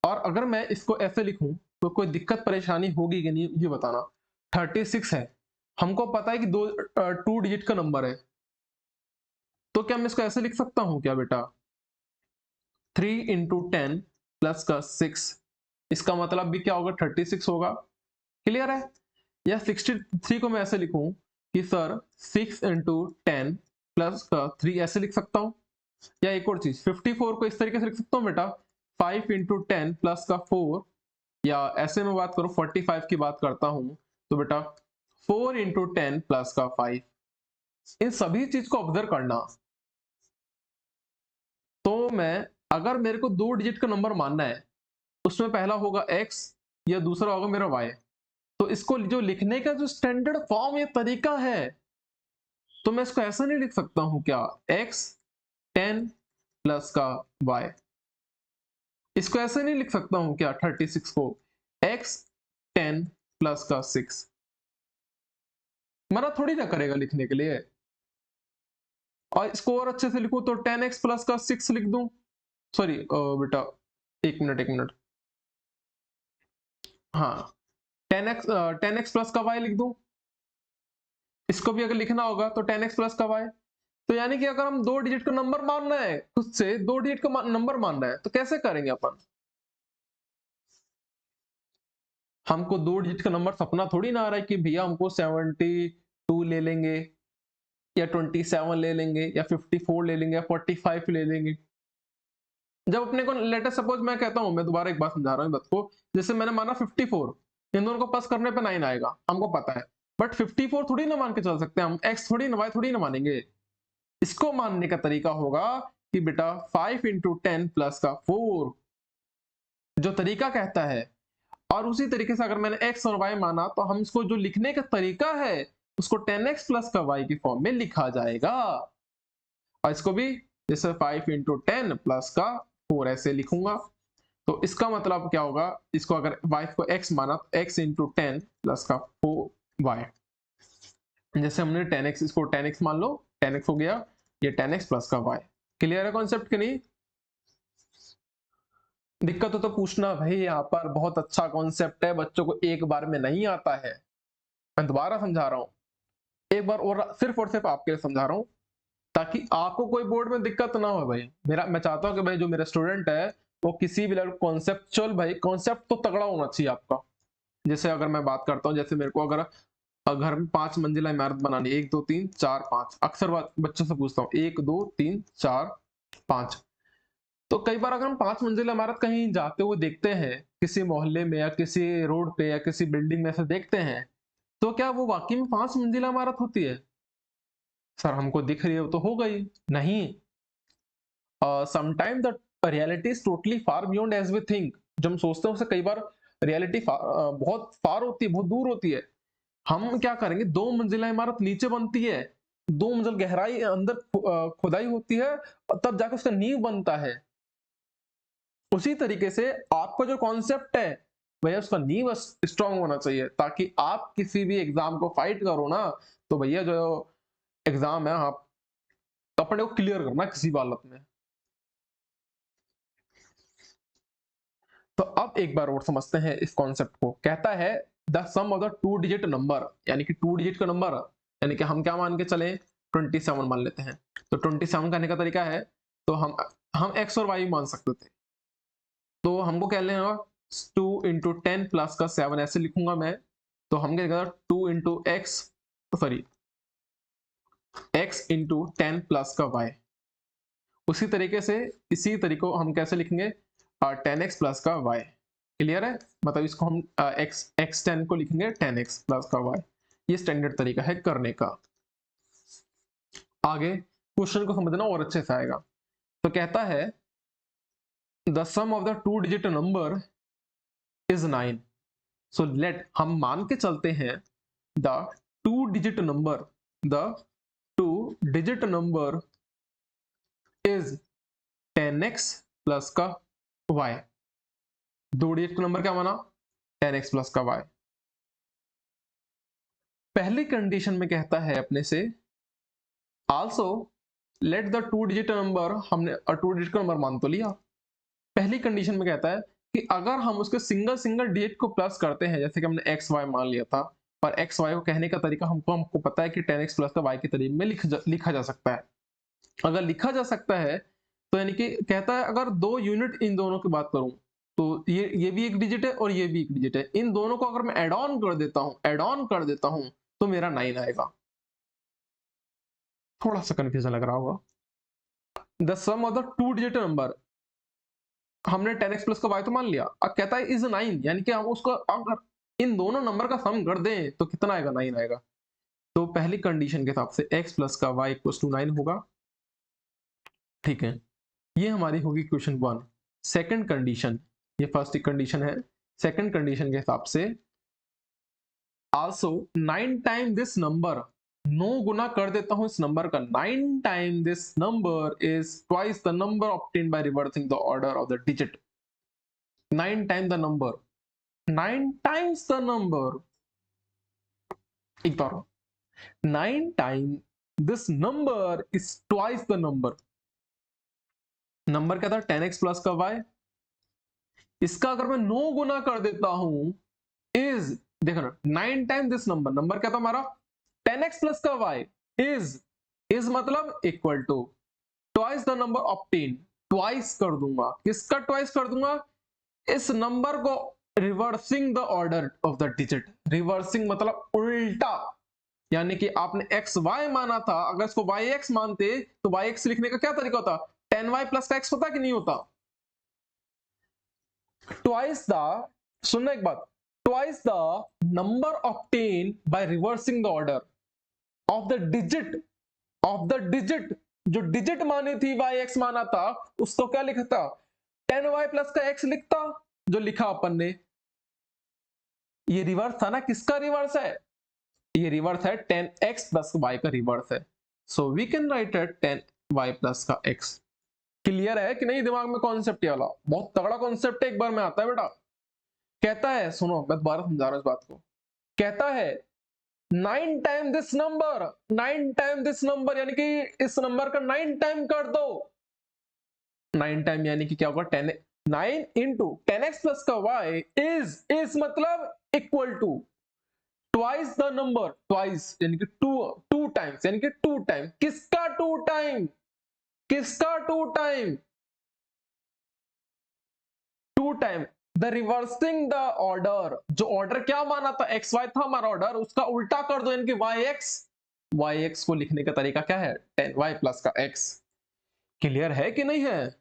और अगर मैं इसको ऐसे लिखूं तो कोई दिक्कत परेशानी होगी कि नहीं ये बताना। 36 है, हमको पता है कि दो टू डिजिट का नंबर है, तो क्या मैं इसको ऐसे लिख सकता हूं क्या बेटा 3 इंटू 10 प्लस का 6, इसका मतलब भी क्या होगा 36 होगा। क्लियर है? या 63 को मैं ऐसे लिखूं कि सर 6 इंटू 10 प्लस का 3 ऐसे लिख सकता हूं। या एक और चीज 54 को इस तरीके से लिख सकता हूं बेटा 5 इंटू 10 प्लस का 4, या ऐसे में बात करूं 45 की बात करता हूं तो बेटा 4 इंटू 10 प्लस का 5। इन सभी चीज को ऑब्जर्व करना। तो मैं, अगर मेरे को दो डिजिट का नंबर मानना है उसमें पहला होगा x या दूसरा होगा मेरा y। तो इसको जो लिखने का जो स्टैंडर्ड फॉर्म या तरीका है, तो मैं इसको ऐसा नहीं लिख सकता हूं क्या, x 10 प्लस का y। इसको ऐसे नहीं लिख सकता हूं क्या 36 को x 10 प्लस का 6। मना थोड़ी ना करेगा लिखने के लिए। और इसको और अच्छे से लिखूं तो 10x प्लस का 6 लिख दूं। सॉरी बेटा, एक मिनट, हाँ 10x प्लस का y लिख दूं। इसको भी अगर लिखना होगा तो 10x प्लस का y। तो यानी कि अगर हम 2 डिजिट का नंबर मानना है, खुद से 2 डिजिट का नंबर मानना है, तो कैसे करेंगे अपन। हमको 2 डिजिट का नंबर सपना थोड़ी ना आ रहा है कि भैया हमको 72 ले लेंगे या 27 ले लेंगे या 54 ले लेंगे या 45 ले लेंगे। जब अपने को लेटर सपोज मैं कहता हूं, मैं दोबारा एक बात समझा रहा हूं बात को, जैसे मैंने माना 54, इन दोनों को प्लस करने पे 9 आएगा, हमको पता है। बट 54 थोड़ी ना मान के चल सकते हम, x थोड़ी ना y थोड़ी ना मानेंगे। इसको मानने का तरीका होगा कि बेटा 5 इंटू 10 प्लस का 4, जो तरीका कहता है। और उसी तरीके से अगर मैंने x और y माना, तो हम इसको जो लिखने का तरीका है उसको 10x प्लस का y की फॉर्म में लिखा जाएगा। और इसको भी जैसे 5 इंटू 10 प्लस का 4 ऐसे लिखूंगा। तो इसका मतलब क्या होगा, इसको अगर y को x माना तो x इंटू 10 प्लस का 4y। जैसे हमने 10x, इसको 10x मान लो, 10x हो गया, ये 10x प्लस का y। क्लियर है कॉन्सेप्ट कि नहीं। दिक्कत हो तो पूछना भाई, यहाँ पर बहुत अच्छा कॉन्सेप्ट है, बच्चों को एक बार में नहीं आता है। मैं दोबारा समझा रहा हूँ, एक बार और सिर्फ आपके लिए समझा रहा हूँ, ताकि आपको कोई बोर्ड में दिक्कत ना हो भाई। मैं चाहता हूँ कि भाई जो मेरा स्टूडेंट है वो किसी भी लेवल कॉन्सेप्चुअल, भाई कॉन्सेप्ट तो तगड़ा होना चाहिए आपका। जैसे अगर मैं बात करता हूँ, जैसे मेरे को अगर घर में 5 मंजिला इमारत बनानी, 1 2 3 4 5, अक्सर बच्चों से पूछता हूँ 1 2 3 4 5। तो कई बार अगर हम 5 मंजिला इमारत कहीं जाते हुए देखते हैं, किसी मोहल्ले में या किसी रोड पे या किसी बिल्डिंग में से देखते हैं, तो क्या वो वाकई में 5 मंजिला इमारत होती है। सर हमको दिख रही है तो हो गई नहीं। Sometime the reality is totally far beyond as we think. जो हम सोचते हैं उससे कई बार रियलिटी बहुत फार होती है, बहुत दूर होती है। हम क्या करेंगे, 2 मंजिला इमारत नीचे बनती है, 2 मंजिल गहराई अंदर खुदाई होती है, और तब जाकर उसका नींव बनता है। उसी तरीके से आपका जो कॉन्सेप्ट है भैया, उसका नींव स्ट्रांग होना चाहिए, ताकि आप किसी भी एग्जाम को फाइट करो ना, तो भैया जो एग्जाम है आप अपने को क्लियर करना किसी भी हालत में। तो अब एक बार और समझते हैं इस कॉन्सेप्ट को। कहता है the sum of the 2 digit number, यानी कि 2 डिजिट का नंबर, यानी कि हम क्या मान के चले 27 मान लेते हैं। तो 27 करने का तरीका है, तो हम x और y मान सकते थे। तो हमको क्या लेना होगा, 2 इंटू 10 प्लस का 7 ऐसे लिखूंगा मैं। तो हम क्या करेंगे 2 into x, sorry x into 10 plus का y। उसी तरीके से इसी तरीके को हम कैसे लिखेंगे 10x प्लस का y। क्लियर है, मतलब इसको हम x10 को लिखेंगे 10x प्लस का y। ये स्टैंडर्ड तरीका है करने का। आगे क्वेश्चन को समझना और अच्छे से आएगा। तो कहता है the sum of the 2 digit number is 9। So let, हम मान के चलते हैं the 2 digit number, the 2 digit number is 10x plus का y। 2 डिजिट का नंबर क्या माना 10x प्लस का y। पहली कंडीशन में कहता है अपने से also let the 2 digit number, हमने 2 डिजिट का नंबर मान तो लिया। पहली कंडीशन में कहता है कि अगर हम उसके सिंगल सिंगल डिजिट को प्लस करते हैं, जैसे कि हमने एक्स वाई मान लिया था, पर एक्स वाई को कहने का तरीका हमको पता है कि 10x प्लस का y के तरीके में लिखा जा सकता है। अगर लिखा जा सकता है तो यानी कि कहता है अगर 2 यूनिट इन दोनों की बात करूं, तो ये भी एक डिजिट है और ये भी एक डिजिट है, इन दोनों को अगर मैं ऐड ऑन कर देता हूं तो मेरा 9 आएगा। थोड़ा सा कंफ्यूजन लग रहा होगा। The sum of the 2 digit number, हमने 10x प्लस का y तो मान लिया, अब कहता है इज 9, यानी कि हम उसको अगर इन दोनों नंबर का सम कर दें तो कितना आएगा 9 आएगा। तो पहली कंडीशन के हिसाब से x प्लस का y इक्वल टू 9 होगा। ठीक है, ये हमारी होगी क्वेश्चन 1। सेकंड कंडीशन, ये फर्स्ट कंडीशन है। सेकंड कंडीशन के हिसाब से आल्सो 9 टाइम दिस नंबर, 9 गुना कर देता हूं इस नंबर का, 9 time this number is twice the number obtained by reversing the order of the digit. 9 time the number, 9 times the number, एक बार 9 time this number is twice the number. Number क्या था 10x plus का y, इसका अगर मैं 9 गुना कर देता हूं इज, देखो ना 9 टाइम दिस नंबर, नंबर क्या था हमारा 10x प्लस का y, इज मतलब equal to twice the number obtain, twice कर दूंगा, किसका ट्वाइस कर दूंगा, इस नंबर को reversing the order of the digit. Reversing मतलब उल्टा, यानी कि आपने एक्स वाई माना था, अगर इसको वाई एक्स मानते तो वाई एक्स लिखने का क्या तरीका होता, 10y प्लस का एक्स होता कि नहीं होता। ट्वाइस द, सुनना एक बात, twice the number obtain by reversing the order of the digit, of the digit, जो डिजिट मानी थी वाई एक्स माना था, उसको क्या लिखता 10y प्लस का एक्स लिखता, जो लिखा अपन ने, ये रिवर्स था ना, किसका रिवर्स है, ये रिवर्स है 10x प्लस y का रिवर्स है। So we can write it 10y plus का x। क्लियर है कि नहीं दिमाग में कॉन्सेप्ट, वाला बहुत तगड़ा कॉन्सेप्ट है, एक बार में आता है बेटा। कहता है, सुनो मैं दोबारा समझा रहा हूं इस बात को, कहता है 9 time this number, 9 time this number यानी कि इस नंबर का 9 टाइम कर दो, 9 टाइम यानी कि क्या होगा 10, 9 इंटू 10x प्लस का y इज मतलब equal to twice the number, twice यानी कि टू टाइम्स, यानी कि 2 टाइम, किसका 2 टाइम, किसका 2 time, 2 time the reversing the order, जो ऑर्डर क्या माना था एक्स वाई था हमारा ऑर्डर, उसका उल्टा कर दो, यानी कि वाई एक्स को लिखने का तरीका क्या है 10y प्लस का x। क्लियर है कि नहीं है,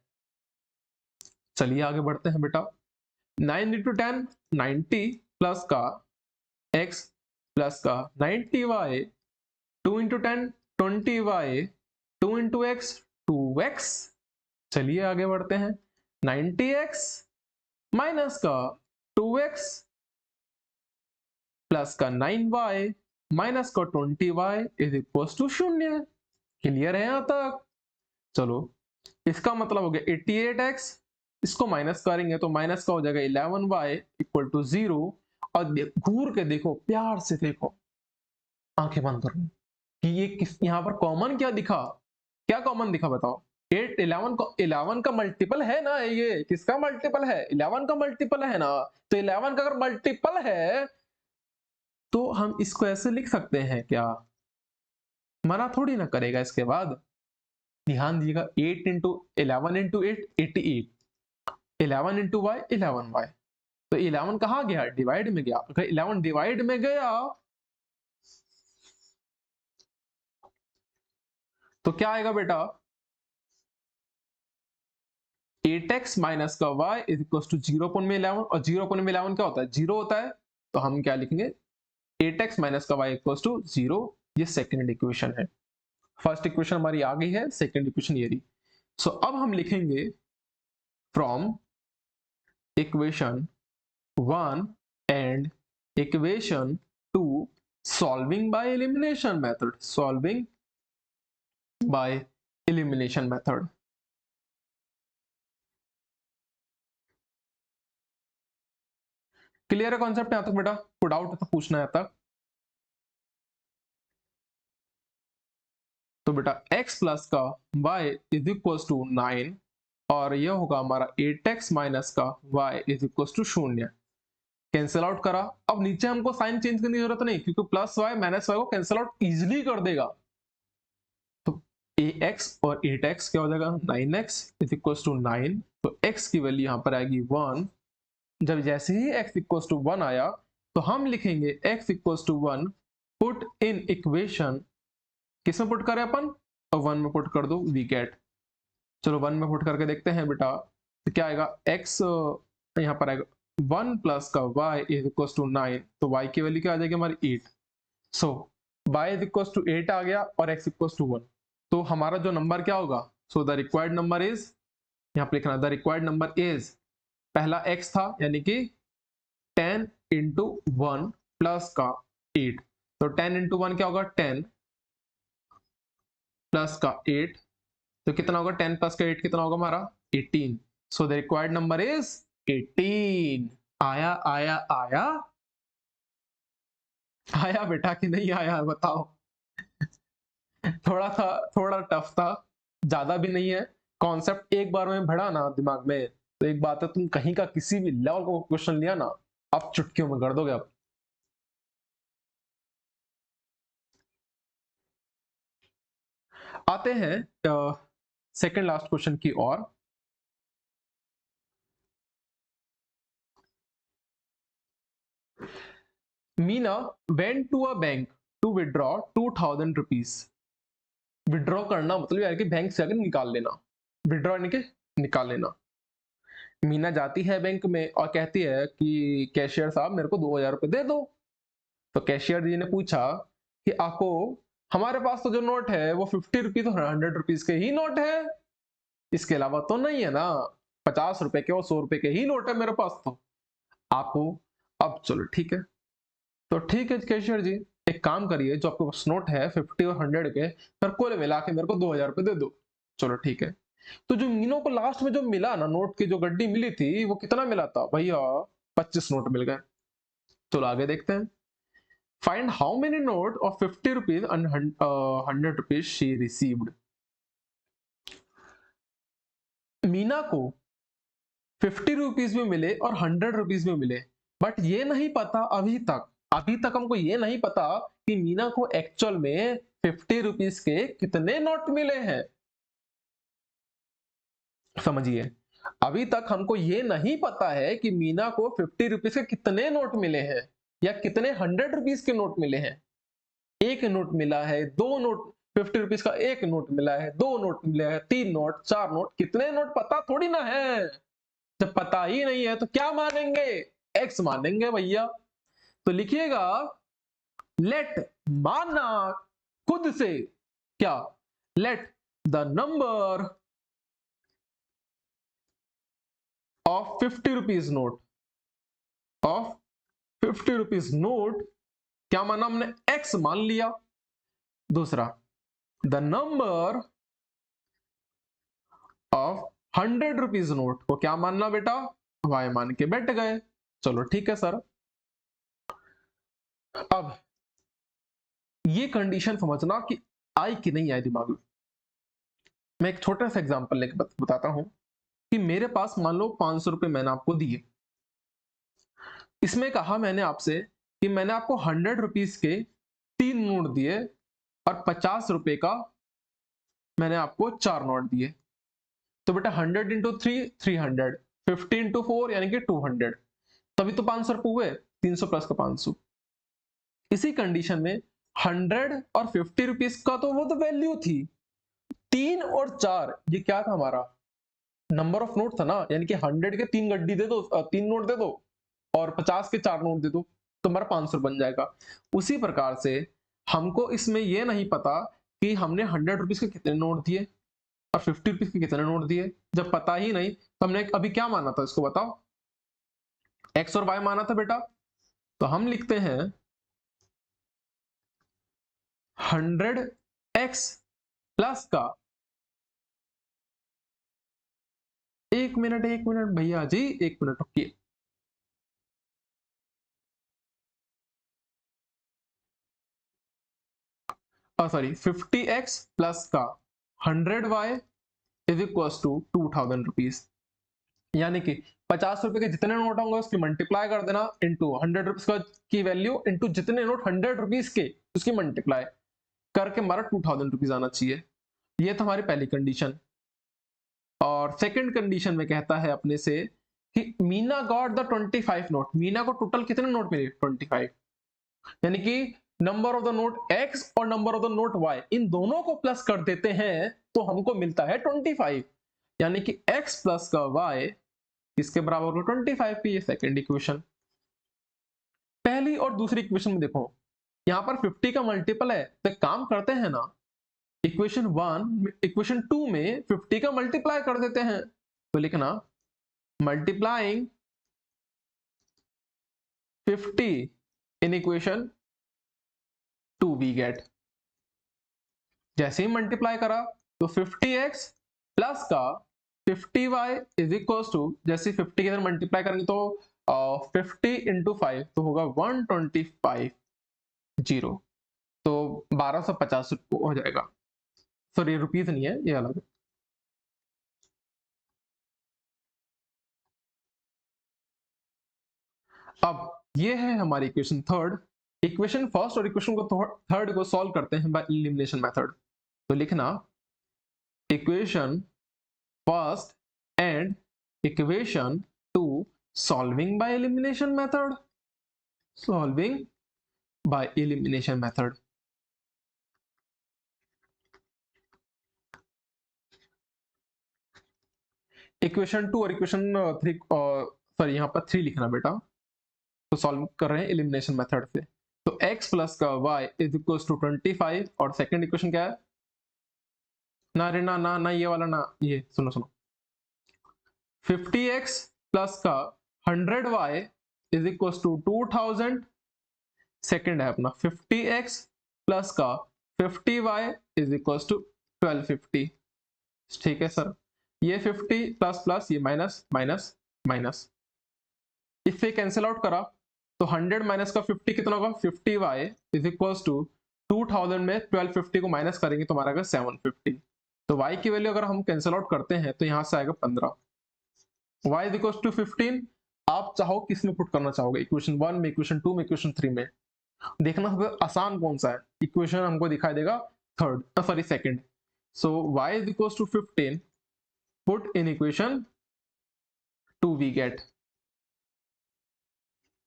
चलिए आगे बढ़ते हैं बेटा। 9 इंटू 10 90 प्लस का x प्लस का 90y, 2 into 10 20y, 2 into x 2x। चलिए आगे बढ़ते हैं, 90x माइनस का 2x प्लस का 9y माइनस का 20y is equal to 0। Clear है यहां तक, चलो इसका मतलब हो गया 88x, इसको माइनस करेंगे तो माइनस का हो जाएगा 11y इक्वल टू 0। और घूर के देखो, प्यार से देखो, आंखें बंद करो कि ये किस, यहां पर कॉमन क्या दिखा, क्या कॉमन दिखा बताओ, 8 11 को 11 का मल्टीपल है ना, ये किसका मल्टीपल है 11 का मल्टीपल है ना, तो 11 का अगर मल्टीपल है तो हम इसको ऐसे लिख सकते हैं क्या, मना थोड़ी ना करेगा इसके बाद। ध्यान दीजिएगा 8 into 11 into 8 88, 11 into Y 11y, तो 11 कहां गया डिवाइड में गया, अगर 11 डिवाइड में गया तो क्या आएगा बेटा 8x माइनस का y इज इक्वल टू 0.11, और 0.11 क्या होता है 0 होता है, तो हम क्या लिखेंगे 8x माइनस का y इक्वल टू 0। ये सेकंड इक्वेशन है, फर्स्ट इक्वेशन हमारी आ गई है, सेकंड इक्वेशन ये रही। सो अब हम लिखेंगे from equation 1 and equation 2 solving by elimination method, solving by elimination method. Clear है कॉन्सेप्ट यहां तक बेटा, कोई डाउट है तो पूछना है तक। तो बेटा x प्लस का y इज इक्वल टू 9 और यह होगा हमारा 8x माइनस का y is equal to 0। Cancel out करा, अब नीचे हमको साइन चेंज करने की जरूरत नहीं, क्योंकि प्लस y माइनस y को कैंसिल आउट इजिली कर देगा। तो ax और 8x क्या हो जाएगा 9x इज इक्वल टू 9, तो x की वैल्यू यहां पर आएगी 1। जब जैसे ही x इक्वल टू 1 आया तो हम लिखेंगे x equal to 1 put in equation, किसमें पुट करें अपन, और 1 में पुट कर दो वी गेट। चलो 1 में पुट करके देखते हैं बेटा, तो क्या आएगा x यहाँ पर आएगा 1 प्लस का y इज इक्वल टू 9, तो y की वैल्यू क्या आ जाएगी हमारी 8। सो y इज इक्वल टू 8 आ गया और x इक्वल टू 1, तो हमारा जो नंबर क्या होगा, so the required number is, यहाँ पे लिखना द रिक्वायर्ड नंबर इज पहला x था यानी कि 10 इंटू 1 प्लस का 8, तो 10 इंटू 1 क्या होगा 10 प्लस का 8, तो कितना होगा 10 प्लस का 8 कितना होगा हमारा 18। So the required number is 18। आया आया आया आया बेटा कि नहीं आया बताओ। थोड़ा था, थोड़ा टफ था, ज्यादा भी नहीं है। कॉन्सेप्ट एक बार में भरा ना दिमाग में तो एक बात है, तुम कहीं का किसी भी लेवल का क्वेश्चन लिया ना आप चुटकियों में कर दोगे आप। आते हैं सेकंड लास्ट क्वेश्चन की ओर। Meena went to a bank to withdraw 2000 rupees. Withdraw करना मतलब यार कि बैंक से अगर निकाल लेना, विड्रॉ यानी कि निकाल लेना। मीना जाती है बैंक में और कहती है कि कैशियर साहब मेरे को 2000 रुपए दे दो। तो कैशियर जी ने पूछा कि आपको, हमारे पास तो जो नोट है वो 50 रुपीज और 100 रुपीज के ही नोट है, इसके अलावा तो नहीं है ना, 50 रुपए के और 100 रुपए के ही नोट है मेरे पास तो आपको। अब चलो ठीक है, तो ठीक है कैशियर जी, एक काम करिए, जो आपके पास नोट है 50 और 100 के, पर कुल मिला के मेरे को 2000 रुपए दे दो। चलो ठीक है। तो जो मीनों को लास्ट में जो मिला ना, नोट की जो गड्डी मिली थी वो कितना मिला था भैया, 25 नोट मिल गए। चलो आगे देखते हैं। Find how many note of 50 rupees and 100 rupees she received. Meena को 50 रुपीज में मिले और 100 रुपीज में मिले, बट ये नहीं पता अभी तक हमको ये नहीं पता कि मीना को एक्चुअल में 50 रुपीज के कितने नोट मिले हैं। समझिए, अभी तक हमको ये नहीं पता है कि मीना को 50 रुपीज के कितने नोट मिले हैं या कितने 100 रुपीज के नोट मिले हैं। एक नोट मिला है, दो नोट, 50 रुपीज का एक नोट मिला है, दो नोट मिला है, तीन नोट, चार नोट, कितने नोट पता थोड़ी ना है। जब पता ही नहीं है तो क्या मानेंगे, एक्स मानेंगे भैया। तो लिखिएगा लेट, माना खुद से, क्या, let the number of 50 rupees note, of 50 rupees note, क्या माना हमने, एक्स मान लिया। दूसरा, the number of 100 rupees note को क्या मानना बेटा, वाई मान के बैठ गए। चलो ठीक है सर। अब ये कंडीशन समझना कि आई कि नहीं आई दिमाग में। मैं एक छोटा सा एग्जांपल लेके बताता हूं कि मेरे पास मान लो 500 रुपए मैंने आपको दिए। इसमें कहा मैंने आपसे कि मैंने आपको 100 रुपीज के 3 नोट दिए और 50 रुपए का मैंने आपको 4 नोट दिए। तो बेटा 100 इंटू 3 300, 50 इंटू 4 यानी कि 200, तभी तो 500 रुपए हुए, 300 प्लस का 500। इसी कंडीशन में 100 और 50 रुपीज का तो वो तो वैल्यू थी, 3 और 4 ये क्या था हमारा, नंबर ऑफ नोट था ना, यानी कि 100 के 3 गड्डी दे दो, 3 नोट दे दो और 50 के 4 नोट दे दो तो हमारा 500 बन जाएगा। उसी प्रकार से हमको इसमें यह नहीं पता कि हमने 100 रुपीज के कितने नोट दिए और 50 रुपीज के कितने नोट दिए। जब पता ही नहीं तो हमने अभी क्या माना था, इसको बताओ, एक्स और वाई माना था बेटा। तो हम लिखते हैं 100x प्लस का, एक मिनट भैया जी, एक मिनट रुकिए। सॉरी, 50x प्लस का 100y is equal to 2000 rupees. यानी कि 50 रुपए के जितने नोट होंगे उसकी मल्टीप्लाई कर देना इंटू 100 रुपीज का की वैल्यू इंटू जितने नोट 100 रुपीज के उसकी मल्टीप्लाई करके हमारा 2000 रुपीज आना चाहिए। ये था हमारी पहली कंडीशन। और सेकंड कंडीशन में कहता है अपने से कि Meena got the 25 note, Meena को टोटल कितने नोट मिले 25, यानी कि number of the note x और number of the note y इन दोनों को प्लस कर देते हैं तो हमको मिलता है 25, यानी कि x प्लस का y इसके बराबर होगा 25 की। ये सेकंड इक्वेशन। पहली और दूसरी इक्वेशन में देखो यहां पर 50 का मल्टीपल है तो काम करते हैं ना, इक्वेशन 2 में 50 का मल्टीप्लाई कर देते हैं। तो लिखना multiplying 50 in equation 2 we get. जैसे ही मल्टीप्लाई करा तो 50x प्लस का 50y इज इक्वल टू, जैसे 50 के अंदर मल्टीप्लाई करेंगे तो 50 इंटू 5 तो होगा 125 जीरो, तो 1250 हो जाएगा। सॉरी रुपीज नहीं है, ये अलग है। अब ये है हमारी इक्वेशन थर्ड। इक्वेशन फर्स्ट और इक्वेशन को थर्ड को सॉल्व करते हैं बाय एलिमिनेशन मेथड। तो लिखना equation first and equation two solving by elimination method, solving by elimination method. Equation two और इक्वेशन थ्री, सॉरी यहाँ पर 3 लिखना बेटा, तो सॉल्व कर रहे हैं एलिमिनेशन मेथड से। तो x प्लस का y इज इक्वल टू 25, और सेकंड इक्वेशन क्या है, ना रे ना ना ना ये वाला ना, ये सुनो सुनो, 50x प्लस का 100y is equal to 2000। Second है अपना 50x प्लस का 50y इज इक्वल टू 1250। ठीक है सर, ये 50 प्लस प्लस ये माइनस माइनस माइनस, इससे कैंसिल आउट करा तो 100 माइनस का 50 कितना होगा, 50y इज इक्वल टू 2000 में 1250 को माइनस करेंगे तो हमारा 750। तो y की वैल्यू अगर हम कैंसिल आउट करते हैं तो यहां से आएगा 15। y इज इक्वल टू 15, आप चाहो किस में पुट करना चाहोगे, इक्वेशन 1 में, इक्वेशन 2 में, इक्वेशन 3 में। देखना सबसे आसान कौन सा है, इक्वेशन हमको दिखाई देगा third, sorry second. So y is equal to 15, put in equation 2 we get.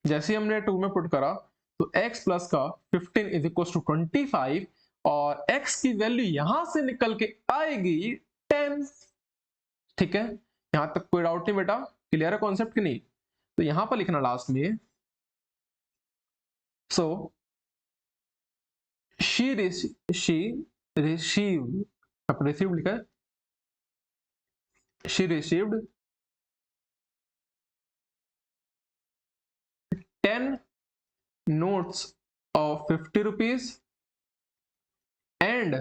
जैसे ही हमने 2 में पुट करा तो x प्लस का 15 इज इक्वल टू 25, और x की वैल्यू यहां से निकल के आएगी 10। ठीक है, यहां तक कोई डाउट नहीं बेटा, क्लियर है कॉन्सेप्ट की नहीं? तो यहां पर लिखना लास्ट में, सो शी रिसीव्ड, अब रिसीव्ड लिखा है, she received 10 notes of 50 rupees and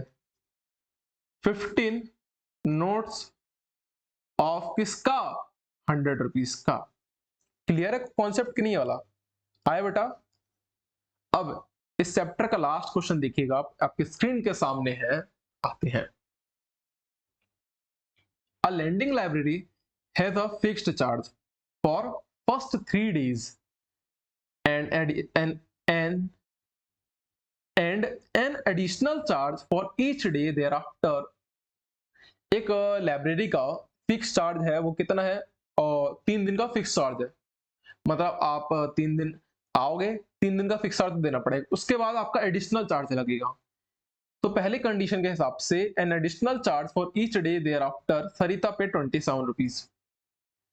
15 notes of किसका, 100 रुपीज का। क्लियर है कॉन्सेप्ट कि नहीं वाला? आया बेटा? अब इस चैप्टर का लास्ट क्वेश्चन देखिएगा, आपकी स्क्रीन के सामने है, आते हैं। A lending library has a fixed charge for first 3 days and an additional charge for each day thereafter। एक लाइब्रेरी का फिक्स चार्ज है, वो कितना है, और 3 दिन का फिक्स चार्ज है। मतलब आप 3 दिन आओगे, 3 दिन का फिक्स चार्ज देना पड़ेगा, उसके बाद आपका एडिशनल चार्ज लगेगा। तो पहले कंडीशन के हिसाब से an additional charge for each day thereafter, Sarita pay 27 rupees.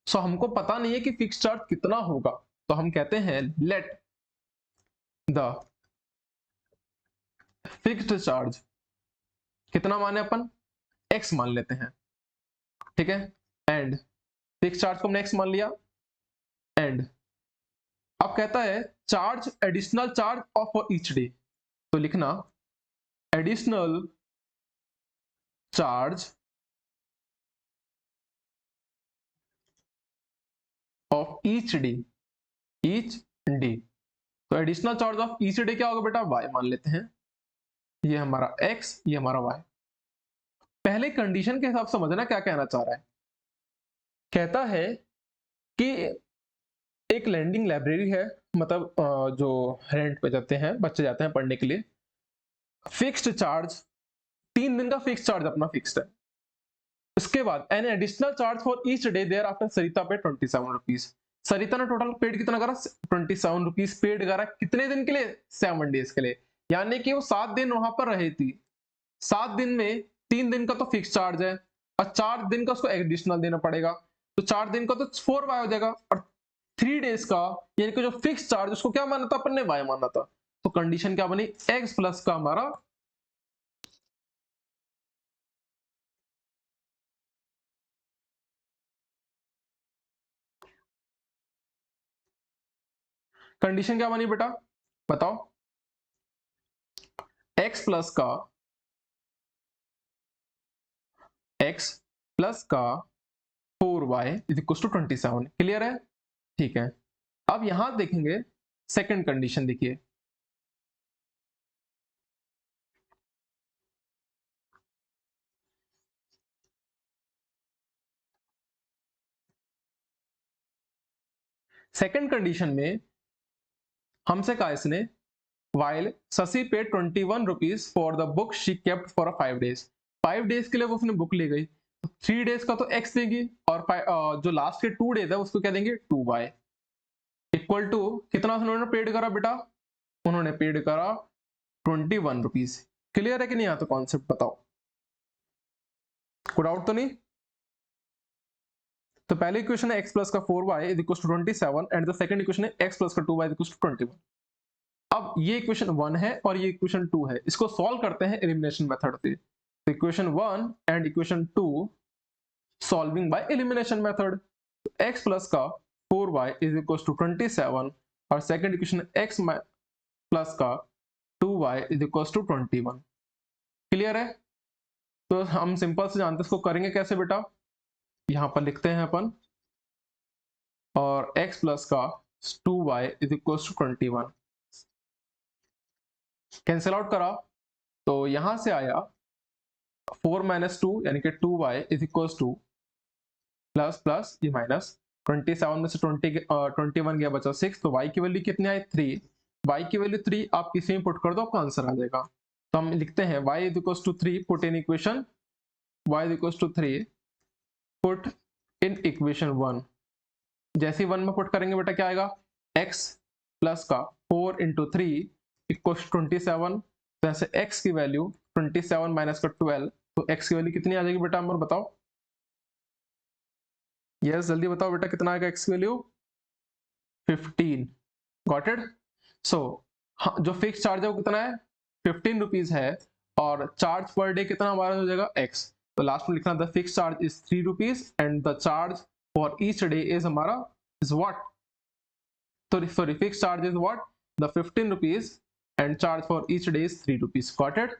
सो हमको पता नहीं है कि फिक्स चार्ज कितना होगा, तो हम कहते हैं लेट द फिक्स्ड चार्ज, कितना माने अपन, x मान लेते हैं। ठीक है, एंड फिक्स चार्ज को हमने x मान लिया, एंड अब कहता है charge additional charge of each day, तो लिखना additional charge of each day, each day. तो additional charge of each day क्या होगा बेटा, y मान लेते हैं, ये हमारा x, ये हमारा y। पहले कंडीशन के हिसाब से समझना क्या कहना चाह रहा है। कहता है कि एक लैंडिंग लाइब्रेरी है, मतलब जो रेंट पे जाते हैं बच्चे, जाते हैं पढ़ने के लिए, फिक्स्ड चार्ज 3 दिन का फिक्स चार्ज अपना फिक्स्ड है। उसके बाद an additional charge for each day thereafter, Sarita pay 27 rupees. सरिता ने टोटल पेड कितना करा, 27 रुपीज पेड करा, कितने दिन के लिए, 7 डेज के लिए। यानी कि वो 7 दिन वहां पर रही थी, 7 दिन में 3 दिन का तो फिक्स चार्ज है, और 4 दिन का उसको एडिशनल देना पड़ेगा, तो 4 दिन का तो 4y हो जाएगा, और 3 डेज का यानी कि जो फिक्स चार्ज उसको क्या माना था अपन ने, y माना था। तो कंडीशन क्या बनी, x प्लस का हमारा कंडीशन क्या बनी बेटा बताओ, x प्लस का 4y is equal to 27। Clear है? ठीक है, अब यहां देखेंगे सेकंड कंडीशन, देखिए सेकंड कंडीशन में हमसे कहा इसने while शशि पे 21 rupees for the book she kept for 5 days, 5 days के लिए वो उसने बुक ले गई, 3 डेज का तो x देगी और जो लास्ट के 2 डेज है उसको क्या देंगे 2y इक्वल टू कितना उन्होंने पेड करा बेटा, उन्होंने पेड करा 21 रुपीज। क्लियर है कि नहीं? आता कॉन्सेप्ट बताओ, कोई डाउट तो नहीं? तो पहले इक्वेशन है x प्लस का 4y is equal to 27 and the second equation है x प्लस का 2y इज इक्वल टू 21। अब ये इक्वेशन 1 है और ये इक्वेशन 2 है, इसको सॉल्व करते हैं एलिमिनेशन मेथड से। तो equation 1 and equation 2 solving by elimination method, x plus का 4y इज इक्वल टू 27 और सेकंड इक्वेशन x प्लस का 2y is equal to 21। Clear है? तो हम सिंपल से जानते हैं इसको करेंगे कैसे बेटा, यहां पर लिखते हैं अपन, और x प्लस का 2y is equal to 21 cancel out करा तो यहां से आया 4 माइनस 2 यानी कि 2y is equal two plus plus ये माइनस 27 में से 21 गया बचा 6, तो y की वैल्यू कितनी आई 3, y की वैल्यू 3 आप किसी में पुट कर दो आपका आंसर आ जाएगा। तो हम लिखते हैं y is equal to 3 put in equation, y is equal to 3 put in equation 1। जैसे 1 में पुट करेंगे बेटा क्या आएगा, x प्लस का 4 इंटू 3 इक्वल 27, जैसे x की वैल्यू 27 माइनस का 12, तो x की वैल्यू कितनी आ जाएगी बेटा अमर बताओ, यस जल्दी बताओ बेटा कितना आएगा x की वैल्यू 15। Got it? सो जो फिक्स चार्ज है वो कितना है 15 रुपीज है और चार्ज पर डे कितना हमारा हो जाएगा x, तो लास्ट में लिखना the fix charge is 3 rupees and the charge for each day is हमारा इज व्हाट, तो sorry fix charge is what the 15 rupees and charge for each day is 3 rupees. Got it?